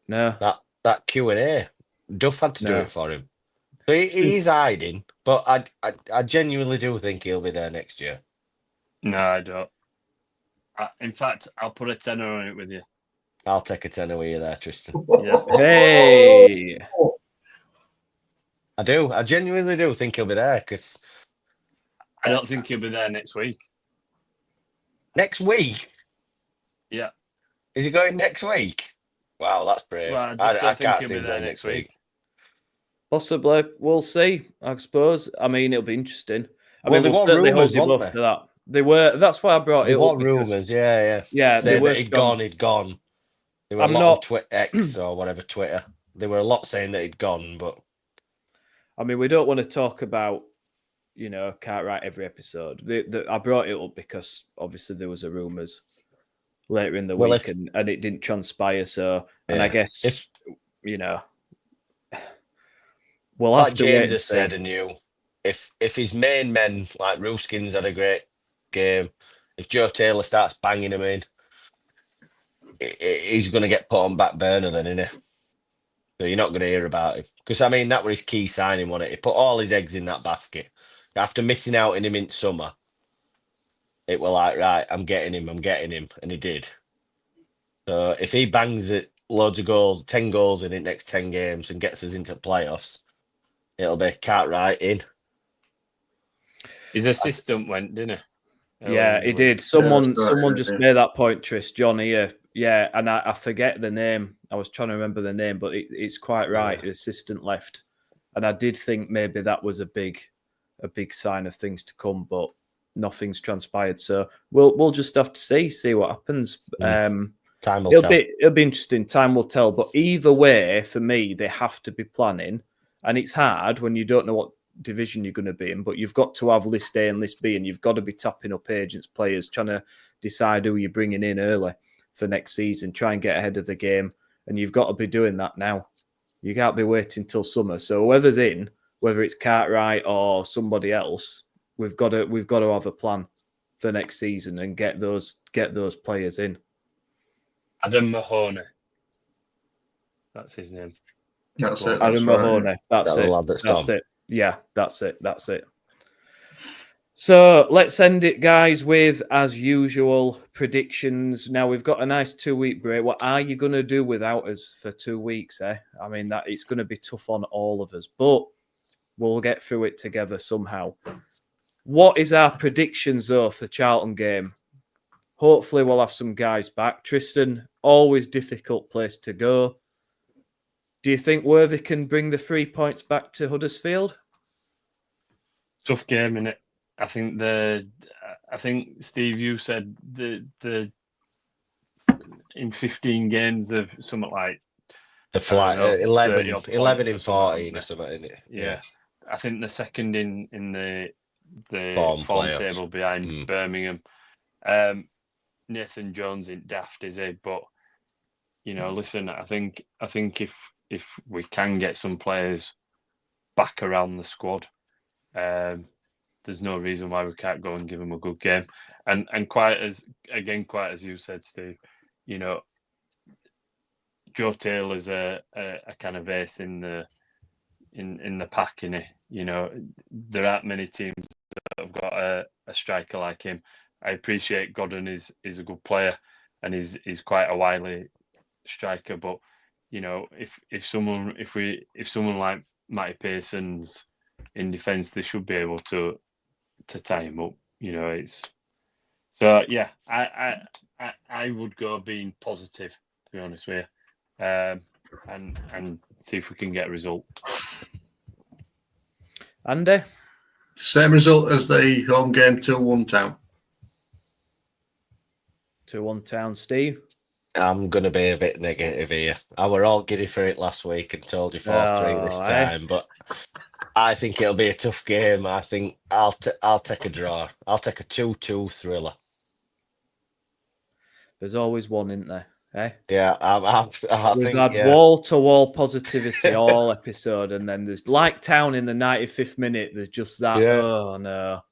No. That Q&A, Duff had to do it for him. So he's hiding, but I genuinely do think he'll be there next year. No, I don't. In fact, I'll put a tenner on it with you. I'll take a tenner with you there, Tristan. Yeah. Hey! I do. I genuinely do think he'll be there, because I don't think he'll be there next week. Next week? Yeah. Is he going next week? Wow, that's brave. Well, I can't see him going next week. Possibly. We'll see, I suppose. I mean, it'll be interesting. We'll certainly hold him up to that. They were. That's why I brought it up. There were rumours, yeah. They were he'd gone. There were a lot on X or whatever, Twitter. There were a lot saying that he'd gone, but... I mean, we don't want to talk about, Cartwright every episode. I brought it up because obviously there was a rumours later in the week, and it didn't transpire. So, and I guess we'll like have to James wait. Has said, and if his main men like Ruskin's had a great game, if Joe Taylor starts banging him in, he's going to get put on back burner then, isn't he? So you're not going to hear about him, because I mean that was his key signing, wasn't it? He put all his eggs in that basket. After missing out in him in summer, it were like, right, I'm getting him, and he did. So if he bangs it, loads of goals, 10 goals in the next 10 games, and gets us into playoffs, it'll be Cartwright in. His assistant went, didn't he? Yeah, he did. Someone just made that point, Tris. John here. Yeah, and I forget the name. I was trying to remember the name, but it's quite right. The assistant left, and I did think maybe that was a big sign of things to come, but nothing's transpired. So we'll just have to see what happens. Time will tell. It'll be interesting. Time will tell. But either way, for me, they have to be planning, and it's hard when you don't know what division you're going to be in. But you've got to have list A and list B, and you've got to be tapping up agents, players, trying to decide who you're bringing in early for next season. Try and get ahead of the game, and you've got to be doing that now. You can't be waiting till summer. So whoever's in, whether it's Cartwright or somebody else, we've got to have a plan for next season and get those players in. Adam Mahoney. That's his name. That's it. Adam Mahoney. That's it. The lad that's gone. it. Yeah, that's it. So let's end it, guys, with, as usual, predictions. Now, we've got a nice 2-week break. What are you going to do without us for 2 weeks, eh? I mean, that it's going to be tough on all of us, but we'll get through it together somehow. What is our predictions, though, for the Charlton game? Hopefully, we'll have some guys back. Tristan, always difficult place to go. Do you think Worthy can bring the 3 points back to Huddersfield? Tough game, innit? I think Steve, you said the in 15 games of something like The flight 11 in 14 or something, isn't it? Yeah. I think the second in the Form table behind Birmingham. Nathan Jones ain't daft, is he? But listen, I think if we can get some players back around the squad, there's no reason why we can't go and give them a good game. And quite as you said, Steve, Joe Taylor's a kind of ace in the pack, innit? There aren't many teams that have got a striker like him. I appreciate Godden is a good player and he's quite a wily striker, but if someone like Matty Pearson's in defence, they should be able to tie him up. It's so yeah. I would go being positive, to be honest with you, and see if we can get a result. Andy, same result as the home game, 2-1 Town. 2-1 Town. Steve, I'm going to be a bit negative here. I were all giddy for it last week and told you 4-3 this time, but I think it'll be a tough game. I think I'll take a draw. I'll take a 2-2 thriller. There's always one, isn't there? Eh? Yeah, We've had wall-to-wall positivity all episode, and then there's like Town in the 95th minute. There's just that. Yeah. Oh no.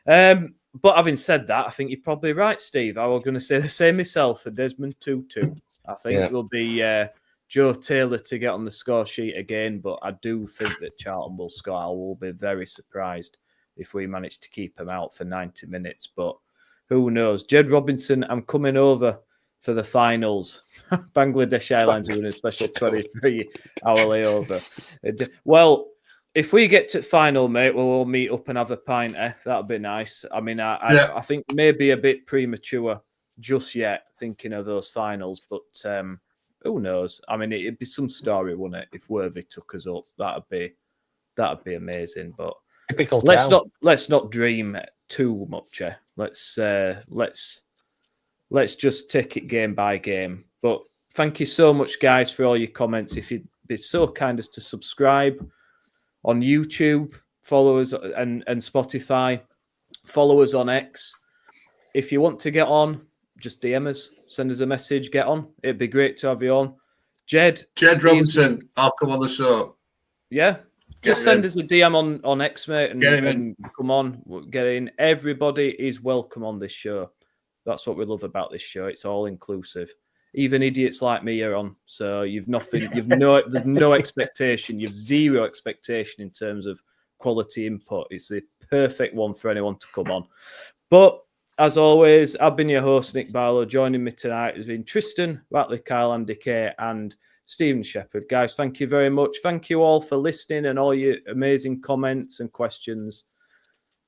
But having said that, I think you're probably right, Steve. I was going to say the same myself for Desmond 2-2. I think it will be Joe Taylor to get on the score sheet again, but I do think that Charlton will score. I will be very surprised if we manage to keep him out for 90 minutes, but who knows? Jed Robinson, I'm coming over for the finals. Bangladesh Airlines are winning a special 23-hour layover. Well, if we get to final, mate, we'll all meet up and have a pint. That'd be nice. I mean, I think maybe a bit premature just yet thinking of those finals, but who knows? I mean, it'd be some story, wouldn't it? If Worthy took us up, that'd be amazing. But let's not dream too much. Let's just take it game by game. But thank you so much, guys, for all your comments. If you'd be so kind as to subscribe on YouTube, follow us and Spotify, follow us on X. If you want to get on, just DM us, send us a message, get on. It'd be great to have you on. Jed Robinson, I'll come on the show. Yeah. Just send us a DM on X, mate, and come on, we'll get in. Everybody is welcome on this show. That's what we love about this show. It's all inclusive. Even idiots like me are on. So there's no expectation. You've zero expectation in terms of quality input. It's the perfect one for anyone to come on. But as always, I've been your host, Nick Barlow. Joining me tonight has been Tristan, Ratley, Kyle, Andy Kay, and Stephen Shepherd. Guys, thank you very much. Thank you all for listening and all your amazing comments and questions.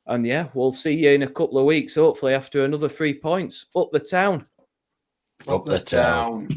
And yeah, we'll see you in a couple of weeks, hopefully after another 3 points. Up the Town. Up the Town.